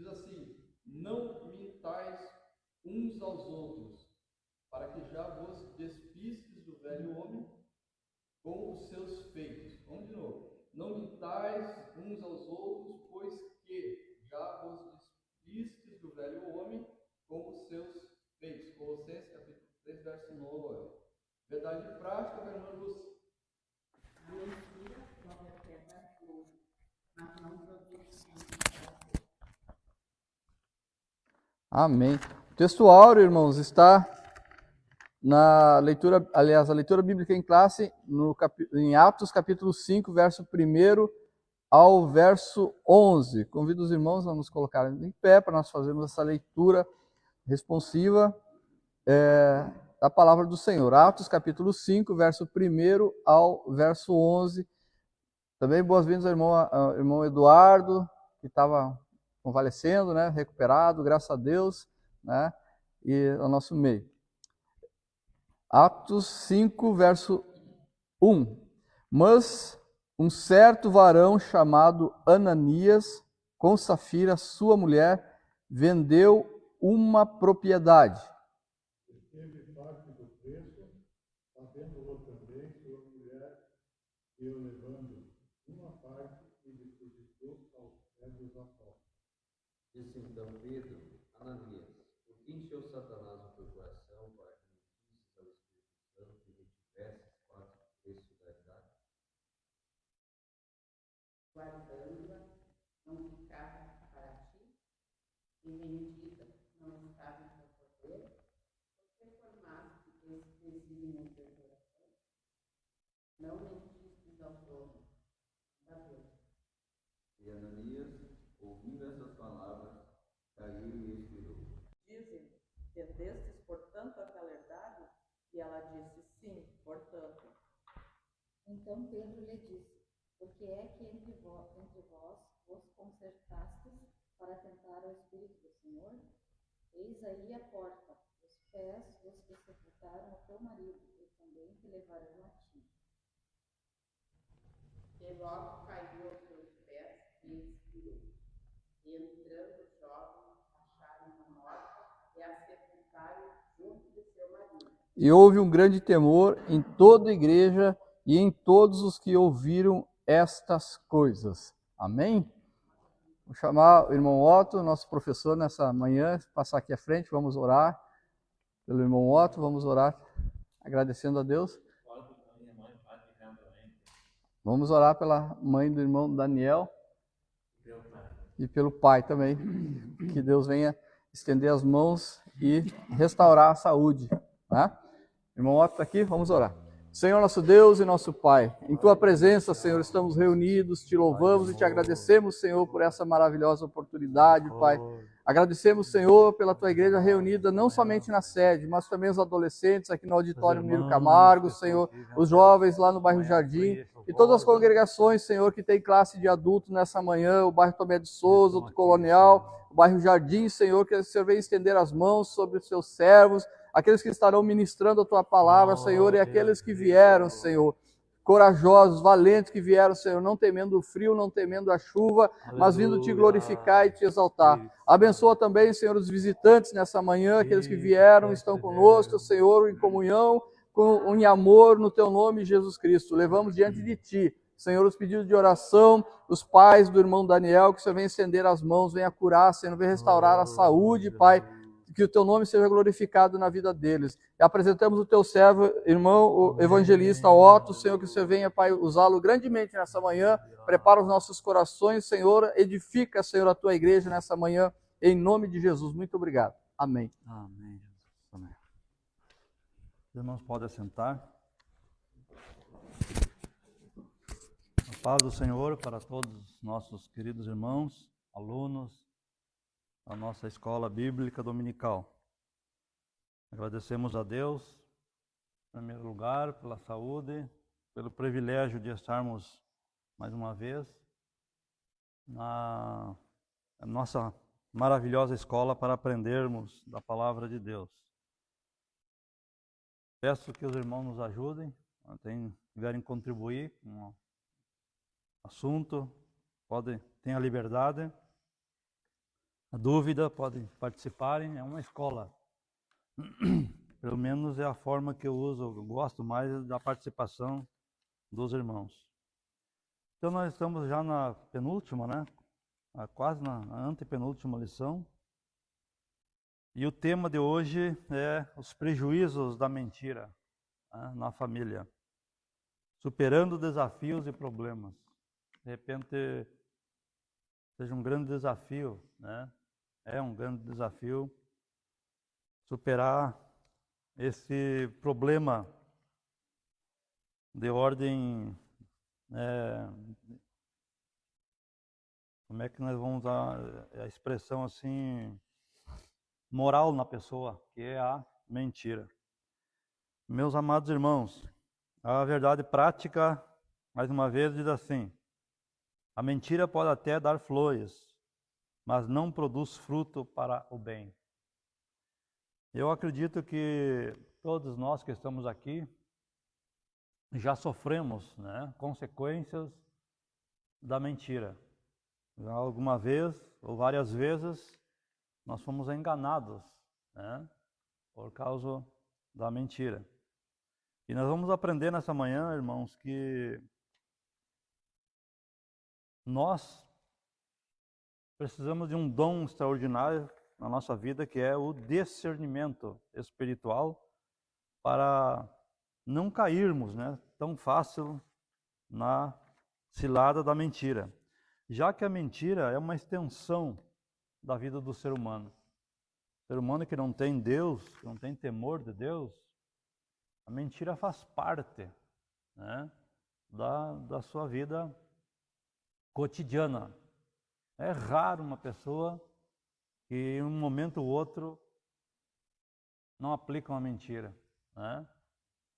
diz assim: não mintais uns aos outros, para que já vos despistes do velho homem com os seus feitos. Vamos de novo. Não mintais uns aos outros, pois que já vos despistes do velho homem com os seus feitos. Colossenses capítulo 3, verso 9. Verdade prática, meu irmão Lúcio. A mentira prova quebra flor, mas não produz. Amém. O texto áureo, irmãos, está na leitura, aliás, a leitura bíblica em classe, em Atos capítulo 5, verso 1 ao verso 11. Convido os irmãos a nos colocarem em pé para nós fazermos essa leitura responsiva da palavra do Senhor. Atos capítulo 5, verso 1 ao verso 11. Também boas-vindas ao irmão Eduardo, que estava convalescendo, né, recuperado, graças a Deus, né, e ao nosso meio. Atos 5, verso 1. Mas um certo varão chamado Ananias, com Safira, sua mulher, vendeu uma propriedade. Teve parte do preço, sabendo-o também sua mulher, e eu levando uma parte e depositou aos pés dos apóstolos. Disse então Pedro, Ananias, por que encheu Satanás o teu coração para que mentisses ao Espírito Santo e retivesses parte do preço da idade? Guardando-a não ficava para ti, e vendida não estava em teu poder, porque formaste esse desígnio no teu coração. Não mentistes ao dono da Deus. E Ananias, ouvindo essas palavras, caiu e expirou. Dizem, vendestes, portanto, aquela herdade? E ela disse, sim, portanto. Então Pedro lhe disse, porque é que entre vós vos concertastes para tentar o Espírito do Senhor? Eis aí a porta, os pés dos que sepultaram o teu marido, e também te levarão a ti. E logo caiu aos seus pés e expirou. E entrando os jovens, acharam-na morta e a sepultaram junto de seu marido. E houve um grande temor em toda a igreja e em todos os que ouviram estas coisas. Amém? Vou chamar o irmão Otto, nosso professor, nessa manhã, passar aqui à frente, vamos orar pelo irmão Otto, vamos orar agradecendo a Deus. Vamos orar pela mãe do irmão Daniel e pelo pai também, que Deus venha estender as mãos e restaurar a saúde, né? Irmão Otto está aqui, vamos orar. Senhor nosso Deus e nosso Pai, em Tua presença, Senhor, estamos reunidos, Te louvamos e Te agradecemos, Senhor, por essa maravilhosa oportunidade, Pai. Agradecemos, Senhor, pela Tua igreja reunida, não somente na sede, mas também os adolescentes aqui no auditório Miro Camargo, Senhor, os jovens lá no bairro Jardim, e todas as congregações, Senhor, que tem classe de adulto nessa manhã, o bairro Tomé de Souza, o Colonial, o bairro Jardim, Senhor, que o Senhor venha estender as mãos sobre os seus servos, aqueles que estarão ministrando a Tua palavra, Senhor, e aqueles que vieram, Senhor, corajosos, valentes que vieram, Senhor, não temendo o frio, não temendo a chuva, mas vindo Te glorificar e Te exaltar. Abençoa também, Senhor, os visitantes nessa manhã, aqueles que vieram, estão conosco, Senhor, em comunhão, em amor, no Teu nome, Jesus Cristo. Levamos diante de Ti, Senhor, os pedidos de oração, os pais do irmão Daniel, que o Senhor venha estender as mãos, venha curar, Senhor, venha restaurar a saúde, Pai, que o Teu nome seja glorificado na vida deles. E apresentamos o Teu servo, irmão, o evangelista Otto, Senhor, que o Senhor venha, Pai, usá-lo grandemente nessa manhã, prepara os nossos corações, Senhor, edifica, Senhor, a Tua igreja nessa manhã, em nome de Jesus. Muito obrigado. Amém. Amém. Amém. Os irmãos podem assentar. A paz do Senhor para todos os nossos queridos irmãos, alunos, a nossa escola bíblica dominical. Agradecemos a Deus, em primeiro lugar, pela saúde, pelo privilégio de estarmos mais uma vez na nossa maravilhosa escola para aprendermos da palavra de Deus. Peço que os irmãos nos ajudem, tiverem contribuir com o assunto, tenham a liberdade. a dúvida, podem participarem, é uma escola. Pelo menos é a forma que eu uso, eu gosto mais da participação dos irmãos. Então nós estamos já na penúltima, né? Quase na antepenúltima lição. E o tema de hoje é os prejuízos da mentira, né, na família. Superando desafios e problemas. De repente, seja um grande desafio, né? É um grande desafio superar esse problema de ordem, como é que nós vamos usar a expressão assim, moral na pessoa, que é a mentira. Meus amados irmãos, a verdade prática, mais uma vez, diz assim: a mentira pode até dar flores, mas não produz fruto para o bem. Eu acredito que todos nós que estamos aqui já sofremos, né, consequências da mentira. Já alguma vez ou várias vezes nós fomos enganados, né, por causa da mentira. E nós vamos aprender nessa manhã, irmãos, que nós precisamos de um dom extraordinário na nossa vida, que é o discernimento espiritual, para não cairmos, né, tão fácil na cilada da mentira. Já que a mentira é uma extensão da vida do ser humano. O ser humano que não tem Deus, que não tem temor de Deus, a mentira faz parte, né, da sua vida cotidiana. É raro uma pessoa que em um momento ou outro não aplica uma mentira, né?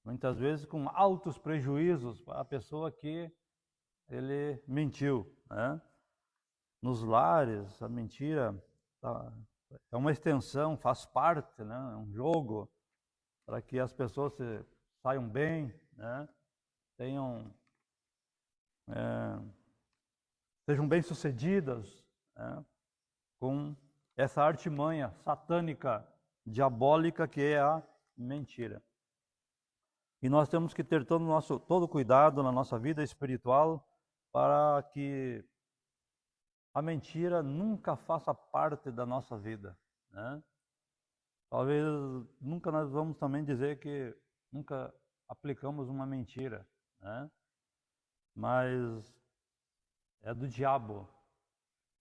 Muitas vezes com altos prejuízos para a pessoa que ele mentiu, né? Nos lares, a mentira é uma extensão, faz parte, né? É um jogo para que as pessoas saiam bem, né? Sejam bem-sucedidas, né, com essa artimanha satânica, diabólica, que é a mentira. E nós temos que ter todo cuidado na nossa vida espiritual para que a mentira nunca faça parte da nossa vida, né? Talvez nunca nós vamos também dizer que nunca aplicamos uma mentira, né? Mas é do diabo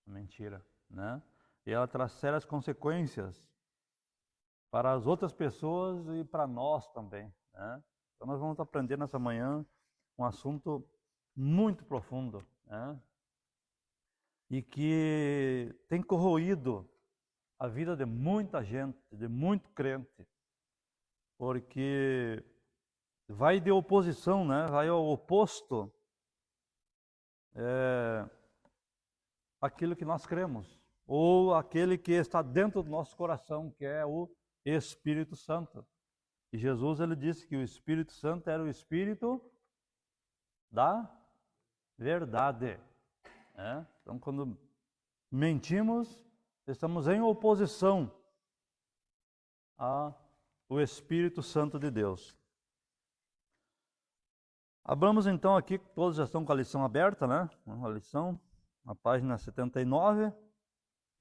a mentira, né? E ela traz sérias consequências para as outras pessoas e para nós também, né? Então nós vamos aprender nessa manhã um assunto muito profundo, né? E que tem corroído a vida de muita gente, de muito crente, porque vai de oposição, né? Vai ao oposto aquilo que nós cremos, ou aquele que está dentro do nosso coração, que é o Espírito Santo. E Jesus, ele disse que o Espírito Santo era o Espírito da verdade, né? Então, quando mentimos, estamos em oposição ao Espírito Santo de Deus. Abramos então aqui, todos já estão com a lição aberta, né? Uma lição, na página 79,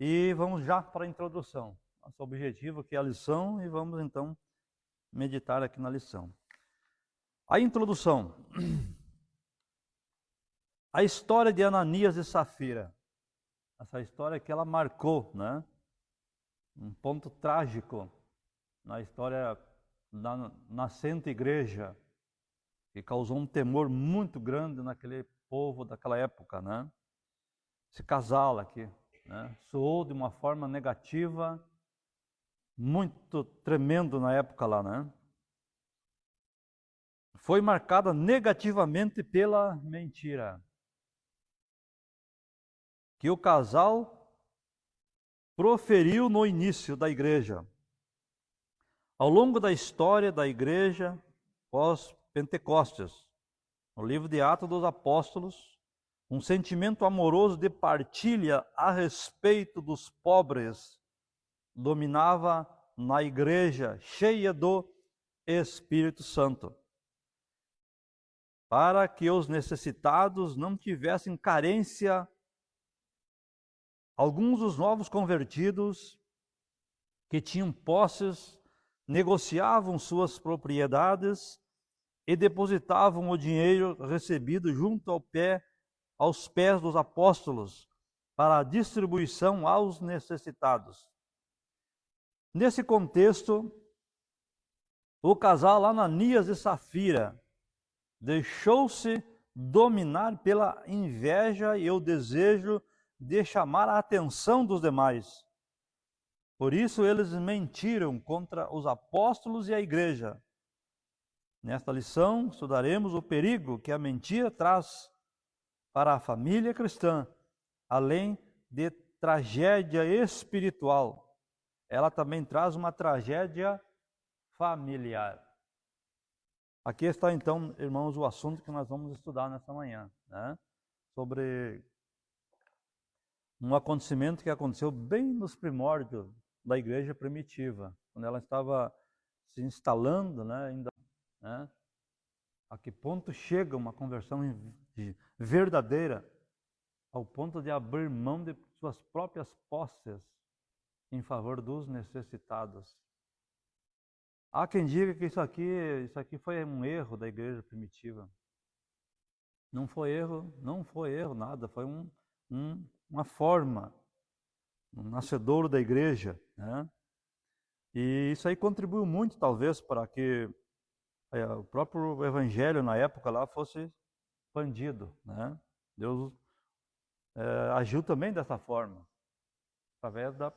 e vamos já para a introdução. Nosso objetivo aqui é a lição e vamos então meditar aqui na lição. A introdução. A história de Ananias e Safira. Essa história que ela marcou, né? Um ponto trágico na história da nascente igreja, que causou um temor muito grande naquele povo daquela época, né? Esse casal aqui, né, soou de uma forma negativa, muito tremendo na época lá, né? Foi marcada negativamente pela mentira que o casal proferiu no início da igreja. Ao longo da história da igreja pós-Pentecostes, no livro de Atos dos Apóstolos, um sentimento amoroso de partilha a respeito dos pobres dominava na igreja cheia do Espírito Santo, para que os necessitados não tivessem carência. Alguns dos novos convertidos que tinham posses negociavam suas propriedades e depositavam o dinheiro recebido junto aos pés dos apóstolos para a distribuição aos necessitados. Nesse contexto, o casal Ananias e Safira deixou-se dominar pela inveja e o desejo de chamar a atenção dos demais. Por isso eles mentiram contra os apóstolos e a igreja. Nesta lição, estudaremos o perigo que a mentira traz para a família cristã, além de tragédia espiritual. Ela também traz uma tragédia familiar. Aqui está então, irmãos, o assunto que nós vamos estudar nessa manhã, né? Sobre um acontecimento que aconteceu bem nos primórdios da igreja primitiva, quando ela estava se instalando, né, ainda, né? A que ponto chega uma conversão verdadeira, ao ponto de abrir mão de suas próprias posses em favor dos necessitados. Há quem diga que isso aqui foi um erro da igreja primitiva. Não foi erro nada, foi uma forma, um nascedouro da igreja, né? E isso aí contribuiu muito, talvez, para que o próprio evangelho na época lá fosse expandido, né? Deus agiu também dessa forma, através da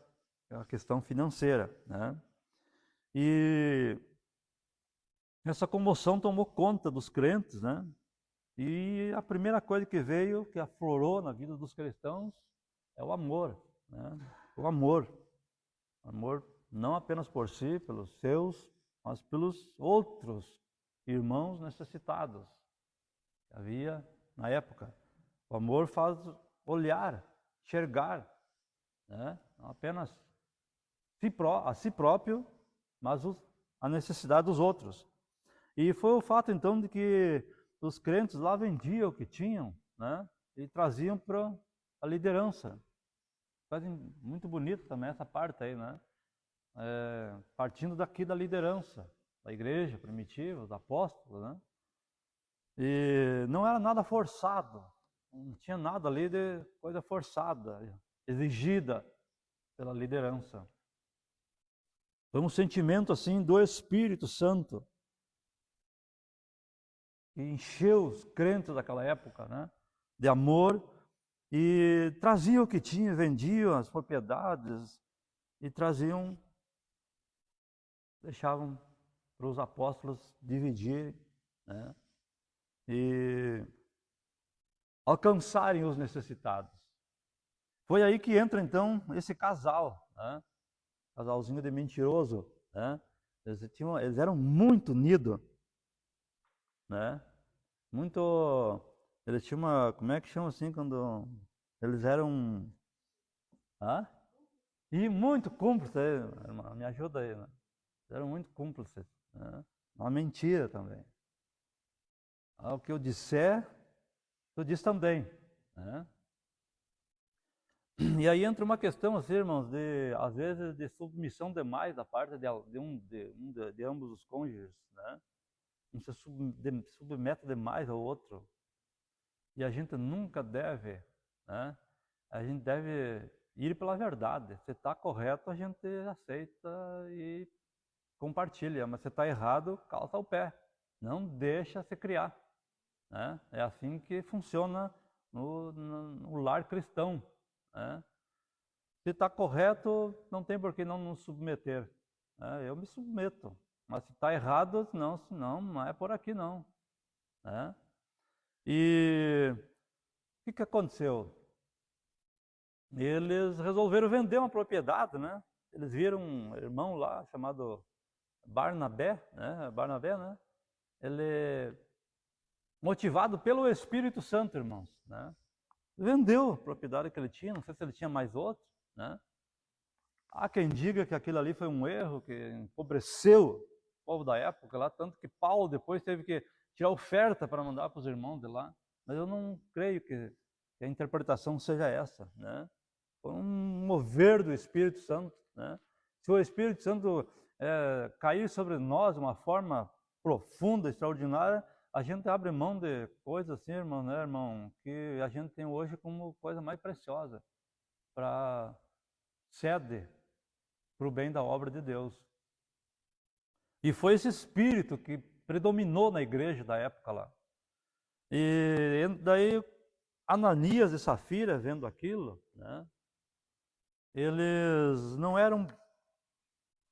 questão financeira, né? E essa comoção tomou conta dos crentes, né? E a primeira coisa que veio, que aflorou na vida dos cristãos, é o amor, né? O amor não apenas por si, pelos seus, mas pelos outros irmãos necessitados que havia na época. O amor faz olhar, enxergar, né? Não apenas a si próprio, mas a necessidade dos outros. E foi o fato então de que os crentes lá vendiam o que tinham, né? E traziam para a liderança. Coisa muito bonita também essa parte aí, né? Partindo daqui da liderança, da igreja primitiva, dos apóstolos, né? E não era nada forçado, não tinha nada ali de coisa forçada, exigida pela liderança. Foi um sentimento assim do Espírito Santo que encheu os crentes daquela época, né? De amor, e traziam o que tinham, vendiam as propriedades e traziam, deixavam para os apóstolos dividirem, né? E alcançarem os necessitados. Foi aí que entra então esse casal, né? Casalzinho de mentiroso, né? Eles eram muito unidos, né? Eles tinham uma, como é que chama assim quando eles eram, e muito cúmplices, irmão, me ajuda aí, né? Eles eram muito cúmplices, né? Uma mentira também. O que eu disser, tu diz também, né? E aí entra uma questão, assim, irmãos, às vezes de submissão demais da parte de ambos os cônjuges, né? Um se submete demais ao outro. E a gente nunca deve, né? A gente deve ir pela verdade. Se está correto, a gente aceita e compartilha. Mas se está errado, calça o pé. Não deixa se criar, né? É assim que funciona no lar cristão, né? Se está correto, não tem por que não nos submeter, né? Eu me submeto, mas se está errado, não é por aqui não, né? E o que aconteceu? Eles resolveram vender uma propriedade, né? Eles viram um irmão lá chamado Barnabé, né? Ele, motivado pelo Espírito Santo, irmãos, né? vendeu a propriedade que ele tinha, não sei se ele tinha mais outro, né? Há quem diga que aquilo ali foi um erro, que empobreceu o povo da época lá, tanto que Paulo depois teve que tirar oferta para mandar para os irmãos de lá. Mas eu não creio que a interpretação seja essa, né? Foi um mover do Espírito Santo, né? Se o Espírito Santo cair sobre nós de uma forma profunda, extraordinária, a gente abre mão de coisas assim, irmão, né, irmão, que a gente tem hoje como coisa mais preciosa, para ceder para o bem da obra de Deus. E foi esse espírito que predominou na igreja da época lá. E daí Ananias e Safira, vendo aquilo, né, eles não eram,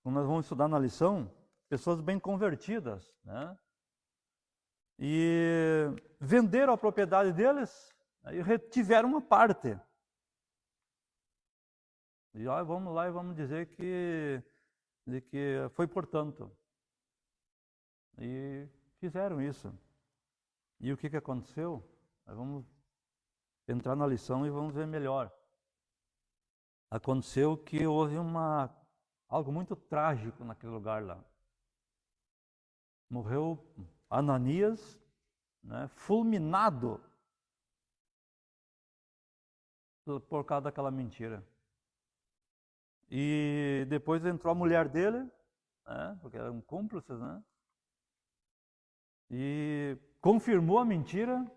como nós vamos estudar na lição, pessoas bem convertidas, né? E venderam a propriedade deles e retiveram uma parte. E vamos lá e vamos dizer que foi portanto. E fizeram isso. E o que aconteceu? Nós vamos entrar na lição e vamos ver melhor. Aconteceu que houve algo muito trágico naquele lugar lá. Morreu Ananias, né, fulminado por causa daquela mentira. E depois entrou a mulher dele, né, porque eram cúmplices, né, e confirmou a mentira.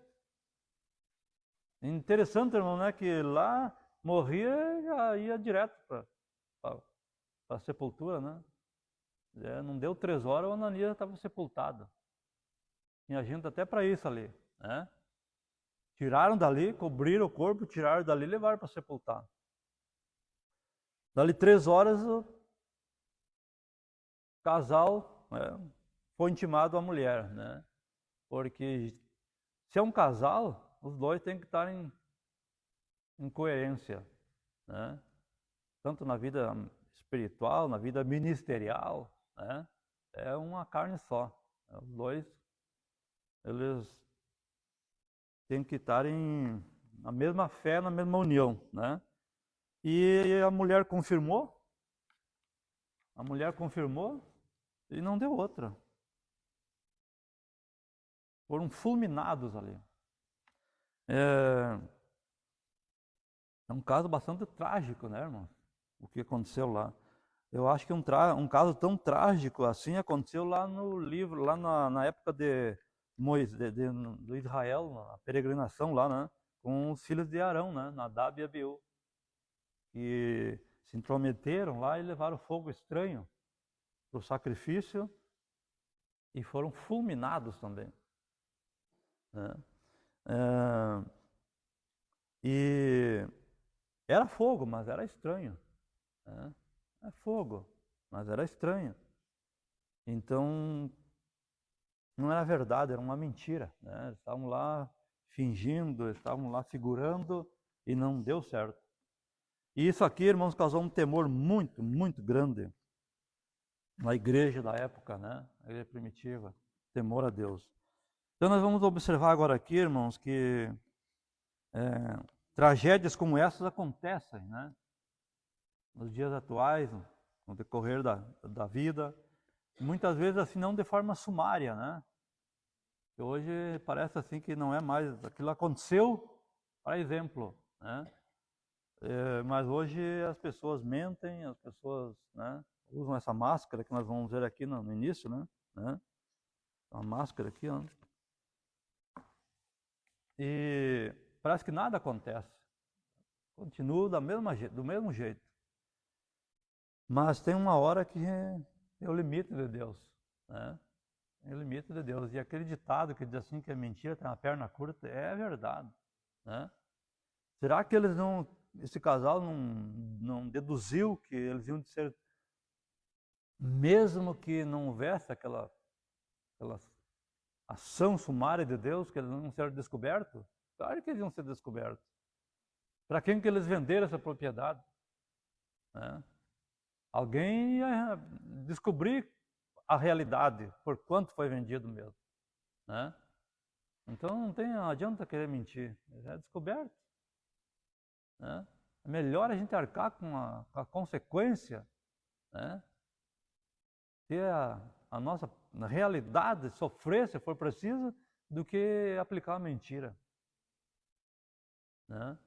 Interessante, irmão, né, que lá morria e já ia direto para a sepultura, né? Não deu 3 horas, o Ananias estava sepultado. Tinha gente até para isso ali, né? Tiraram dali, cobriram o corpo, tiraram dali e levaram para sepultar. Dali 3 horas, o casal, né, foi intimado à mulher, né? Porque se é um casal, os dois têm que estar em coerência, né? Tanto na vida espiritual, na vida ministerial, né? É uma carne só. Os dois, eles têm que estar na mesma fé, na mesma união, né? E a mulher confirmou e não deu outra. Foram fulminados ali. É um caso bastante trágico, né, irmão? O que aconteceu lá. Eu acho que um caso tão trágico assim aconteceu lá no livro, lá na época de Moisés, do Israel, na peregrinação lá, né? Com os filhos de Arão, né? Nadab e Abiú. Que se intrometeram lá e levaram fogo estranho para o sacrifício e foram fulminados também, né? E era fogo, mas era estranho, né? É fogo, mas era estranho. Então, não era verdade, era uma mentira, né? Eles estavam lá fingindo, estavam lá figurando e não deu certo. E isso aqui, irmãos, causou um temor muito, muito grande na igreja da época, né? A igreja primitiva, temor a Deus. Então nós vamos observar agora aqui, irmãos, que tragédias como essas acontecem, né? Nos dias atuais, no decorrer da vida, muitas vezes assim não de forma sumária, né? E hoje parece assim que não é mais, aquilo aconteceu, para exemplo, né? Mas hoje as pessoas mentem, as pessoas, né, usam essa máscara que nós vamos ver aqui no início, né? Uma máscara aqui, ó. E parece que nada acontece. Continua do mesmo jeito. Mas tem uma hora que é o limite de Deus, né? É o limite de Deus. E aquele ditado que diz assim que é mentira, tem uma perna curta, é verdade, né? Será que esse casal não deduziu que eles iam ser, mesmo que não houvesse aquela ação sumária de Deus, que eles não ser descobertos? Claro que eles iam ser descobertos. Para quem que eles venderam essa propriedade? Né? Alguém ia descobrir a realidade, por quanto foi vendido mesmo, né? Então não adianta querer mentir, é descoberto, né? É melhor a gente arcar com a consequência, né? Ter a nossa realidade, sofrer se for preciso, do que aplicar a mentira, né?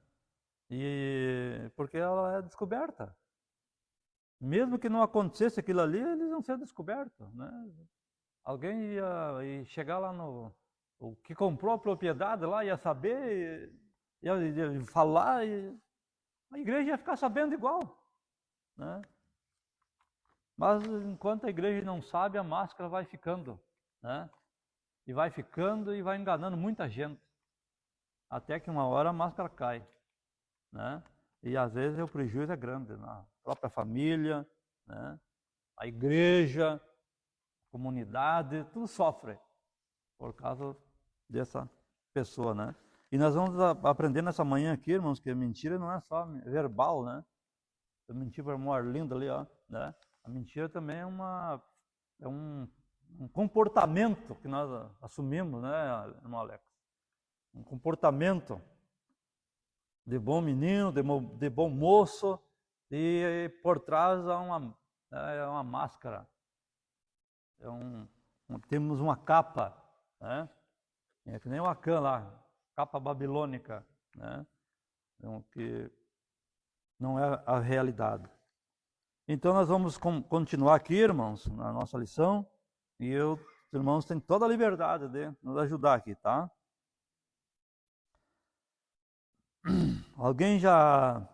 E porque ela é descoberta. Mesmo que não acontecesse aquilo ali, eles iam ser descobertos, né? Alguém ia chegar lá o que comprou a propriedade lá, ia saber, ia falar, e a igreja ia ficar sabendo igual, né? Mas enquanto a igreja não sabe, a máscara vai ficando, né? E vai ficando e vai enganando muita gente. Até que uma hora a máscara cai, né? E às vezes o prejuízo é grande na própria família, né? A igreja, a comunidade, tudo sofre por causa dessa pessoa, né? E nós vamos aprender nessa manhã aqui, irmãos, que a mentira não é só verbal, né? Eu menti para a irmã Arlinda ali, ó, né? A mentira também é um comportamento que nós assumimos, né, irmão Alex? Um comportamento de bom menino, de bom moço, e por trás há uma máscara. Temos uma capa, né? É que nem o Acã lá, capa babilônica, né? Então, que não é a realidade. Então nós vamos continuar aqui, irmãos, na nossa lição, e os irmãos têm toda a liberdade de nos ajudar aqui, tá? Alguém já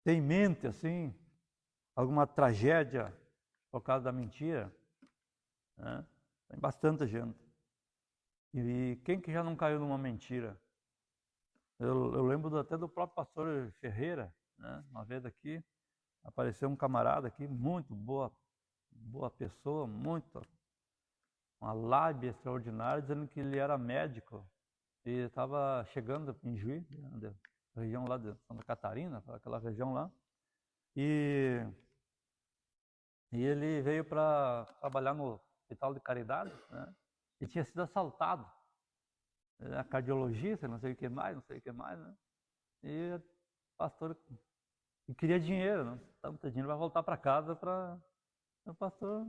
tem em mente, assim, alguma tragédia por causa da mentira? Né? Tem bastante gente. E quem que já não caiu numa mentira? Eu lembro até do próprio pastor Ferreira, né? Uma vez aqui, apareceu um camarada aqui, muito boa pessoa, uma lábia extraordinária, dizendo que ele era médico e estava chegando em Juiz, região lá de Santa Catarina, aquela região lá, e ele veio para trabalhar no hospital de caridade, né? E tinha sido assaltado, a cardiologista, não sei o que mais, né? E o pastor queria dinheiro, né? Tanto dinheiro, vai voltar para casa para o pastor,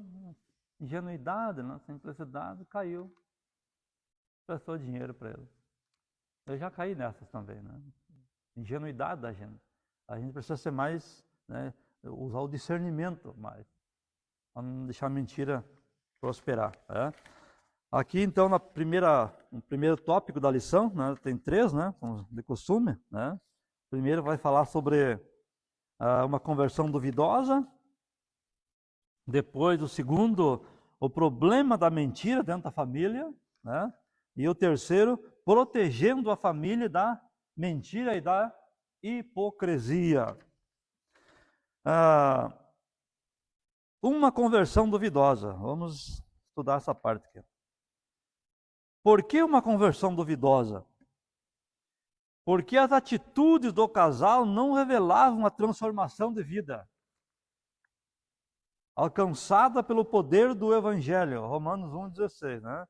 ingenuidade, né? Simplicidade, caiu, prestou dinheiro para ele. Eu já caí nessas também, né? Ingenuidade da gente. A gente precisa ser mais, né? Usar o discernimento mais, para não deixar a mentira prosperar, né? Aqui, então, no primeiro tópico da lição, né, tem 3, né, de costume, né? Primeiro vai falar sobre uma conversão duvidosa. Depois, o segundo, o problema da mentira dentro da família, né? E o terceiro, protegendo a família da mentira e da hipocrisia. Uma conversão duvidosa. Vamos estudar essa parte aqui. Por que uma conversão duvidosa? Porque as atitudes do casal não revelavam a transformação de vida alcançada pelo poder do Evangelho, Romanos 1,16, né?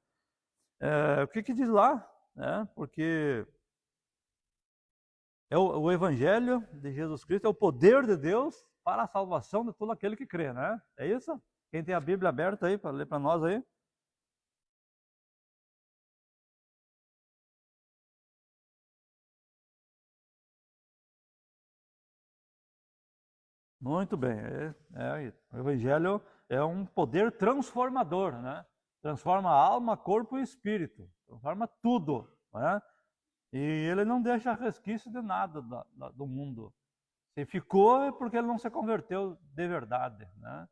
O que diz lá? Porque o Evangelho de Jesus Cristo é o poder de Deus para a salvação de todo aquele que crê, né? É isso? Quem tem a Bíblia aberta aí para ler para nós aí? Muito bem. O Evangelho é um poder transformador, né? Transforma a alma, corpo e espírito. Transforma tudo, né? E ele não deixa resquício de nada do mundo. Se ficou é porque ele não se converteu de verdade, né?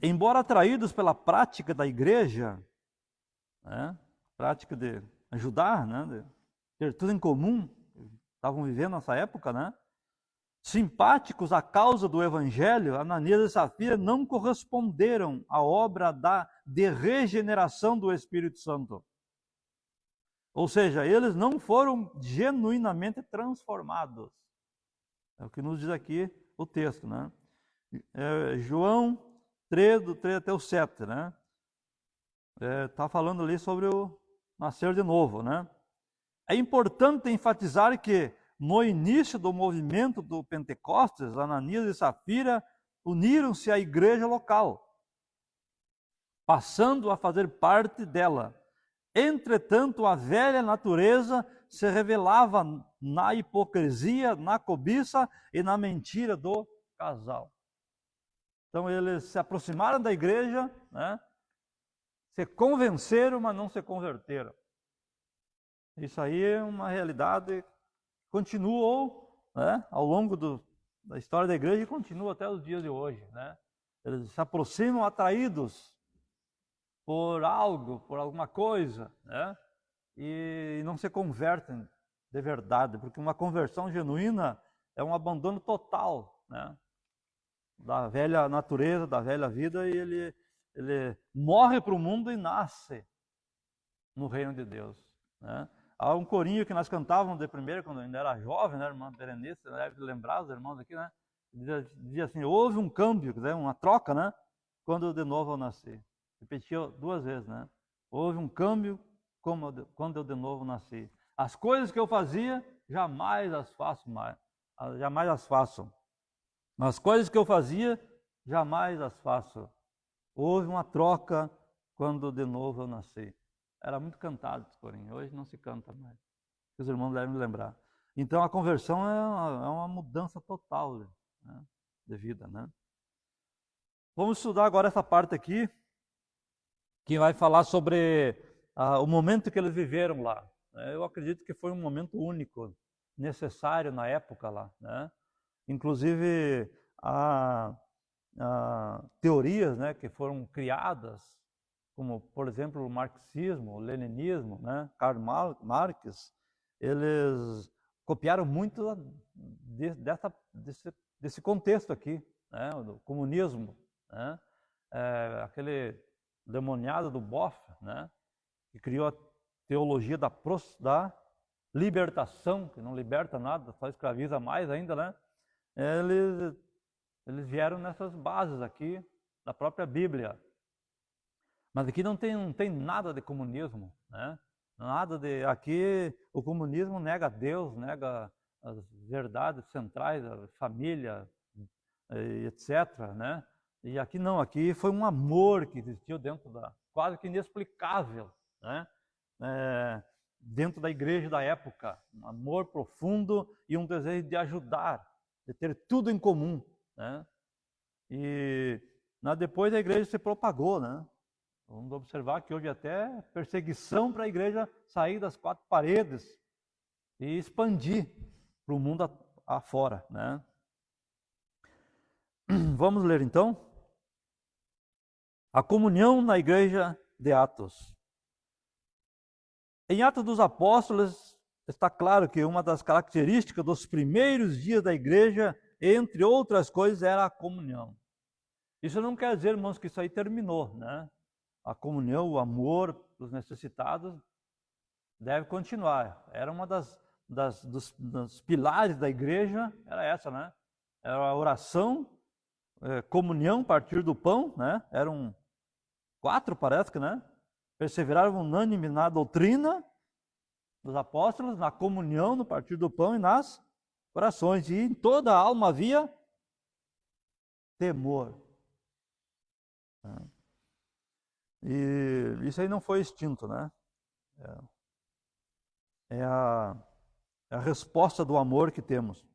Embora atraídos pela prática da igreja, né? Prática de ajudar, né? De ter tudo em comum, estavam vivendo nessa época, né? Simpáticos à causa do Evangelho, Ananias e Safira não corresponderam à obra de regeneração do Espírito Santo. Ou seja, eles não foram genuinamente transformados. É o que nos diz aqui o texto, né? João 3, do 3 até o 7, né? Está falando ali sobre o nascer de novo, né? É importante enfatizar que, no início do movimento do Pentecostes, Ananias e Safira uniram-se à igreja local, passando a fazer parte dela. Entretanto, a velha natureza se revelava na hipocrisia, na cobiça e na mentira do casal. Então, eles se aproximaram da igreja, né? Se convenceram, mas não se converteram. Isso aí é uma realidade que continuou, né, ao longo da história da igreja e continua até os dias de hoje, né? Eles se aproximam atraídos por algo, por alguma coisa, né? E não se convertem de verdade, porque uma conversão genuína é um abandono total, né, da velha natureza, da velha vida, e ele morre para o mundo e nasce no reino de Deus, né? Há um corinho que nós cantávamos de primeira, quando ainda era jovem, né, irmã Berenice, deve lembrar os irmãos aqui, né? Dizia assim: houve um câmbio, quer dizer, uma troca, né? Quando de novo eu nasci. Repetiu 2 vezes, né? Houve um câmbio quando eu de novo nasci. As coisas que eu fazia, jamais as faço mais. Jamais as faço. As coisas que eu fazia, jamais as faço. Houve uma troca quando de novo eu nasci. Era muito cantado esse corinho, hoje não se canta mais. Os irmãos devem lembrar. Então a conversão é uma mudança total, né, de vida, né? Vamos estudar agora essa parte aqui, que vai falar sobre o momento que eles viveram lá. Eu acredito que foi um momento único, necessário na época lá, né? Inclusive, há teorias, né, que foram criadas, como, por exemplo, o marxismo, o leninismo, né, Karl Marx, eles copiaram muito desse contexto aqui, né, do comunismo, né? Aquele demoniado do Boff, né, que criou a teologia da libertação, que não liberta nada, só escraviza mais ainda, né? Eles vieram nessas bases aqui da própria Bíblia. Mas aqui não tem nada de comunismo, né? Nada de... Aqui o comunismo nega Deus, nega as verdades centrais, a família, etc., né? E aqui não, aqui foi um amor que existiu dentro quase que inexplicável, né? Dentro da igreja da época, um amor profundo e um desejo de ajudar, de ter tudo em comum, né? E depois a igreja se propagou, né? Vamos observar que houve até perseguição para a igreja sair das 4 paredes e expandir para o mundo afora, né? Vamos ler então a comunhão na igreja de Atos. Em Atos dos Apóstolos está claro que uma das características dos primeiros dias da igreja, entre outras coisas, era a comunhão. Isso não quer dizer, irmãos, que isso aí terminou, né? A comunhão, o amor dos necessitados deve continuar. Era uma dos pilares da igreja, era essa, né? Era a oração, comunhão, partir do pão, né? Eram 4, parece que, né? Perseveraram unânime na doutrina dos apóstolos, na comunhão, no partir do pão e nas orações. E em toda a alma havia temor. E isso aí não foi extinto, né? É a resposta do amor que temos.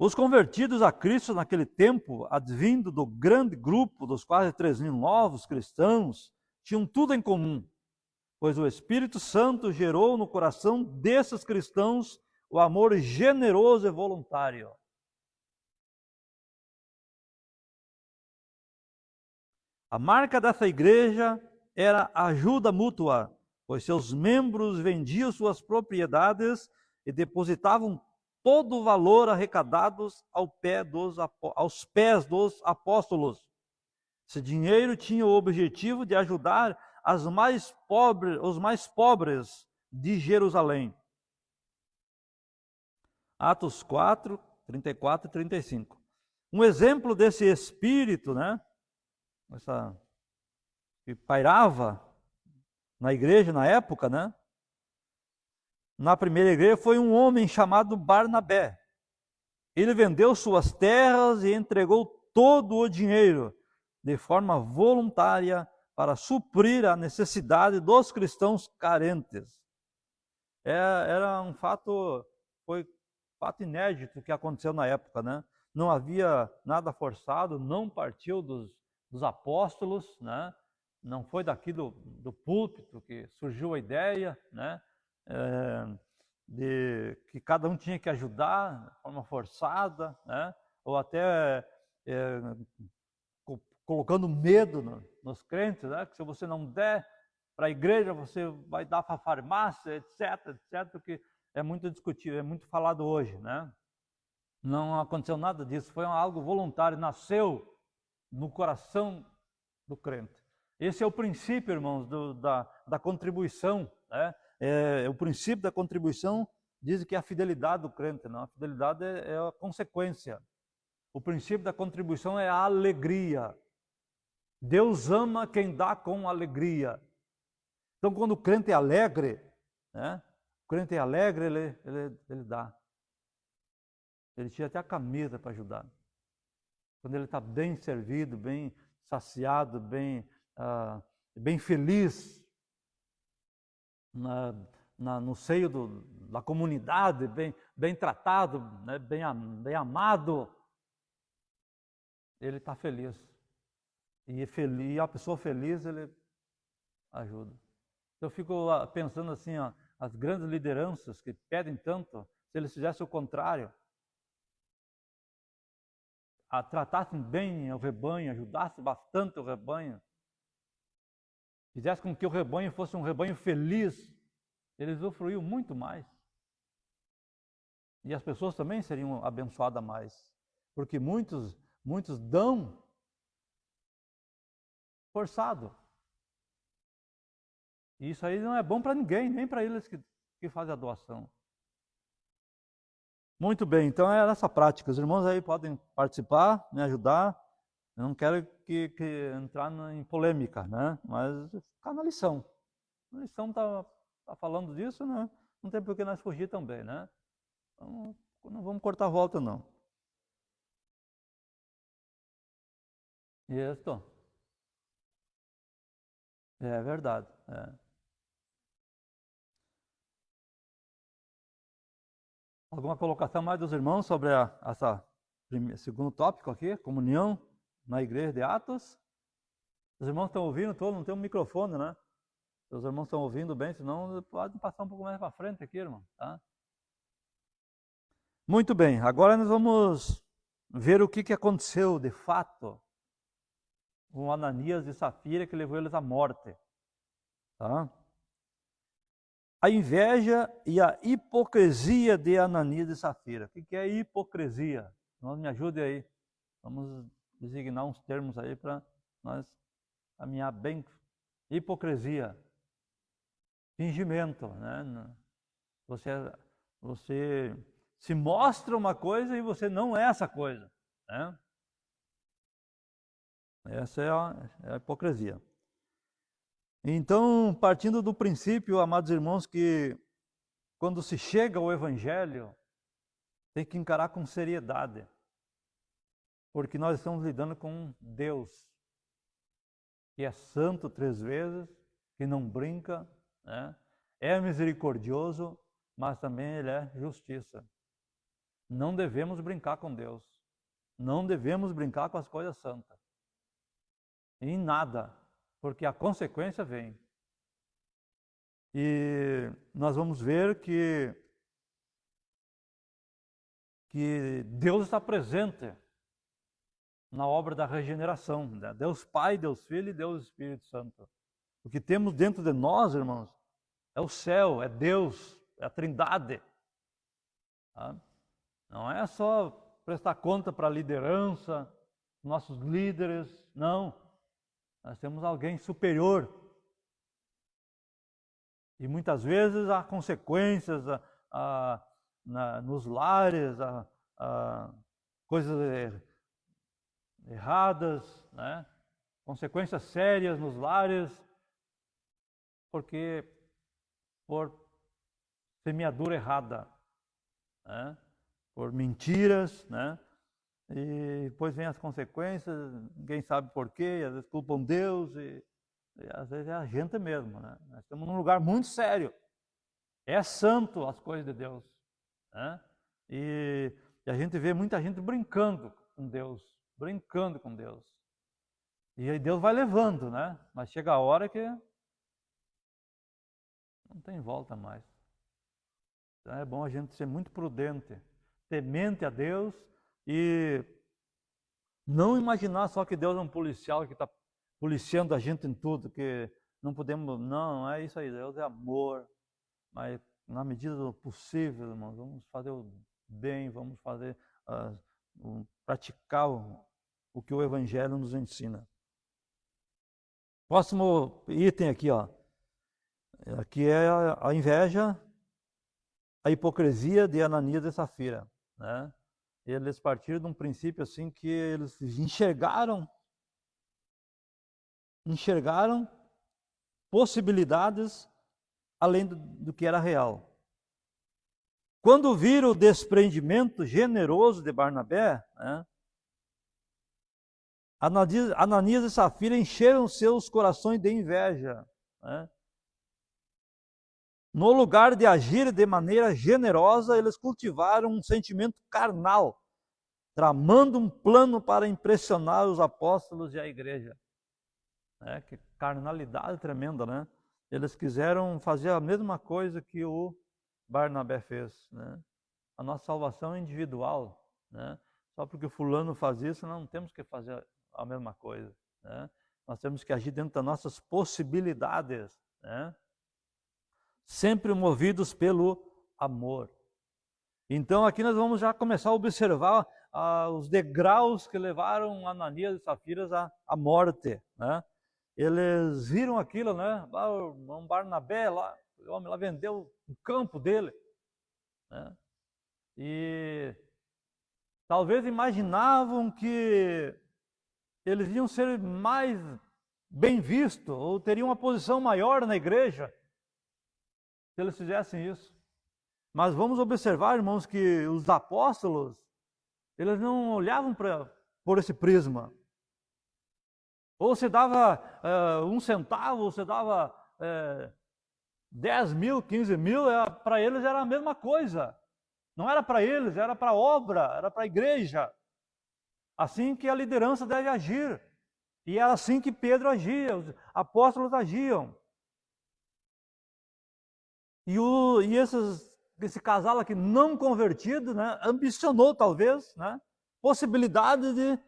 Os convertidos a Cristo naquele tempo, advindo do grande grupo dos quase 3.000 novos cristãos, tinham tudo em comum, pois o Espírito Santo gerou no coração desses cristãos o amor generoso e voluntário. A marca dessa igreja era a ajuda mútua, pois seus membros vendiam suas propriedades e depositavam todo o valor arrecadados aos pés dos apóstolos. Esse dinheiro tinha o objetivo de ajudar os mais pobres de Jerusalém. Atos 4, 34 e 35. Um exemplo desse espírito, né, que pairava na igreja na época, né, na primeira igreja foi um homem chamado Barnabé. Ele vendeu suas terras e entregou todo o dinheiro de forma voluntária para suprir a necessidade dos cristãos carentes. Era um fato, foi fato inédito que aconteceu na época, né? Não havia nada forçado, não partiu dos apóstolos, né? Não foi daqui do púlpito que surgiu a ideia, né? De que cada um tinha que ajudar de forma forçada, né? Ou até colocando medo nos crentes, né? Que se você não der para a igreja, você vai dar para a farmácia, etc, etc, que é muito discutido, é muito falado hoje, né? Não aconteceu nada disso, foi algo voluntário, nasceu no coração do crente. Esse é o princípio, irmãos, da contribuição, né? O princípio da contribuição diz que é a fidelidade do crente, não? A fidelidade é a consequência. O princípio da contribuição é a alegria. Deus ama quem dá com alegria. Então, quando o crente é alegre, né? O crente é alegre, ele dá. Ele tira até a camisa para ajudar. Quando ele está bem servido, bem saciado, bem feliz no seio da comunidade, bem tratado, né? bem amado, ele está feliz. E a pessoa feliz, ele ajuda. Eu fico pensando assim, ó, as grandes lideranças que pedem tanto, se eles fizessem o contrário, tratassem bem o rebanho, ajudassem bastante o rebanho, fizessem com que o rebanho fosse um rebanho feliz, eles usufruíam muito mais. E as pessoas também seriam abençoadas mais, porque muitos dão forçado. E isso aí não é bom para ninguém, nem para eles que fazem a doação. Muito bem, então é essa prática. Os irmãos aí podem participar, me ajudar. Eu não quero que entrar em polêmica, né? Mas ficar na lição. A lição está falando disso, né? Não tem por que nós fugir também, né? Então, não vamos cortar a volta, não. Isso. É verdade. Alguma colocação mais dos irmãos sobre esse segundo tópico aqui, comunhão na igreja de Atos? Os irmãos estão ouvindo todo, não tem um microfone, né? Os irmãos estão ouvindo bem, senão pode passar um pouco mais para frente aqui, irmão, tá? Muito bem, agora nós vamos ver o que aconteceu de fato com Ananias e Safira, que levou eles à morte, tá? A inveja e a hipocrisia de Ananias e Safira. O que é hipocrisia? Então, me ajude aí. Vamos designar uns termos aí para nós caminhar bem. Hipocrisia. Fingimento, né? Você se mostra uma coisa e você não é essa coisa, né? Essa é a hipocrisia. Então, partindo do princípio, amados irmãos, que quando se chega ao Evangelho, tem que encarar com seriedade, porque nós estamos lidando com Deus, que é santo 3 vezes, que não brinca, né? É misericordioso, mas também Ele é justiça. Não devemos brincar com Deus, não devemos brincar com as coisas santas, em nada. Porque a consequência vem. E nós vamos ver que Deus está presente na obra da regeneração. Né? Deus Pai, Deus Filho e Deus Espírito Santo. O que temos dentro de nós, irmãos, é o céu, é Deus, é a Trindade. Tá? Não é só prestar conta para a liderança, nossos líderes, não. Nós temos alguém superior. E muitas vezes há consequências nos lares, coisas erradas, né? Consequências sérias nos lares, porque por semeadura errada, né? Por mentiras, né? E depois vem as consequências, ninguém sabe por quê, às vezes culpam Deus, e às vezes é a gente mesmo, né? Nós estamos num lugar muito sério, é santo as coisas de Deus, né? E a gente vê muita gente brincando com Deus, e aí Deus vai levando, né? Mas chega a hora que não tem volta mais. Então é bom a gente ser muito prudente, temente a Deus e não imaginar só que Deus é um policial que está policiando a gente em tudo, que não podemos, não é isso aí, Deus é amor, mas na medida do possível, irmãos, vamos fazer o bem, vamos fazer, praticar o que o Evangelho nos ensina. Próximo item aqui, ó. Aqui é a inveja, a hipocrisia de Ananias e Safira, né? Eles partiram de um princípio assim que eles enxergaram possibilidades além do que era real. Quando viram o desprendimento generoso de Barnabé, né, Ananias e Safira encheram seus corações de inveja, né? No lugar de agir de maneira generosa, eles cultivaram um sentimento carnal, tramando um plano para impressionar os apóstolos e a igreja. Que carnalidade tremenda, né? Eles quiseram fazer a mesma coisa que o Barnabé fez, né? A nossa salvação é individual, né? Só porque o fulano faz isso, não temos que fazer a mesma coisa, né? Nós temos que agir dentro das nossas possibilidades, né? Sempre movidos pelo amor. Então aqui nós vamos já começar a observar os degraus que levaram Ananias e Safiras à morte, né? Eles viram aquilo, né? Um Barnabé lá, o homem lá vendeu o campo dele, né? E talvez imaginavam que eles iam ser mais bem vistos ou teriam uma posição maior na igreja se eles fizessem isso. Mas vamos observar, irmãos, que os apóstolos, eles não olhavam por esse prisma. Ou você dava 1 centavo, ou você dava 10 mil, 15 mil, para eles era a mesma coisa. Não era para eles, era para a obra, era para a igreja. Assim que a liderança deve agir. E era assim que Pedro agia, os apóstolos agiam. E esse casal aqui não convertido, né, ambicionou talvez, né, possibilidade de,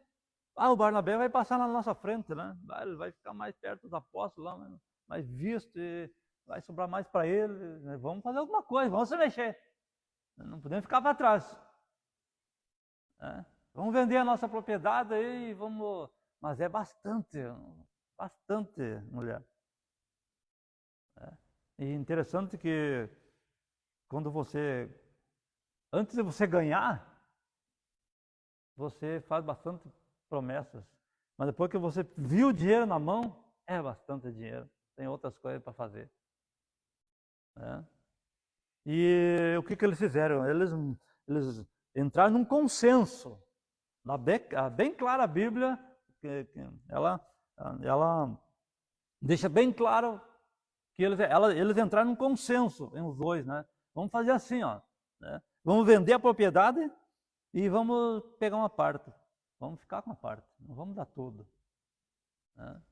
o Barnabé vai passar na nossa frente, né, ele vai ficar mais perto dos apóstolos, lá, mais visto, e vai sobrar mais para ele, né, vamos fazer alguma coisa, vamos se mexer, não podemos ficar para trás, né, vamos vender a nossa propriedade aí, vamos, mas é bastante, mulher. E interessante que quando antes de você ganhar, você faz bastante promessas. Mas depois que você viu o dinheiro na mão, é bastante dinheiro. Tem outras coisas para fazer. E o que eles fizeram? Eles entraram num consenso. Bem clara a Bíblia, ela deixa bem claro que eles entraram num consenso, os dois, né? Vamos fazer assim, ó, né? Vamos vender a propriedade e vamos pegar uma parte. Vamos ficar com uma parte, não vamos dar tudo, né?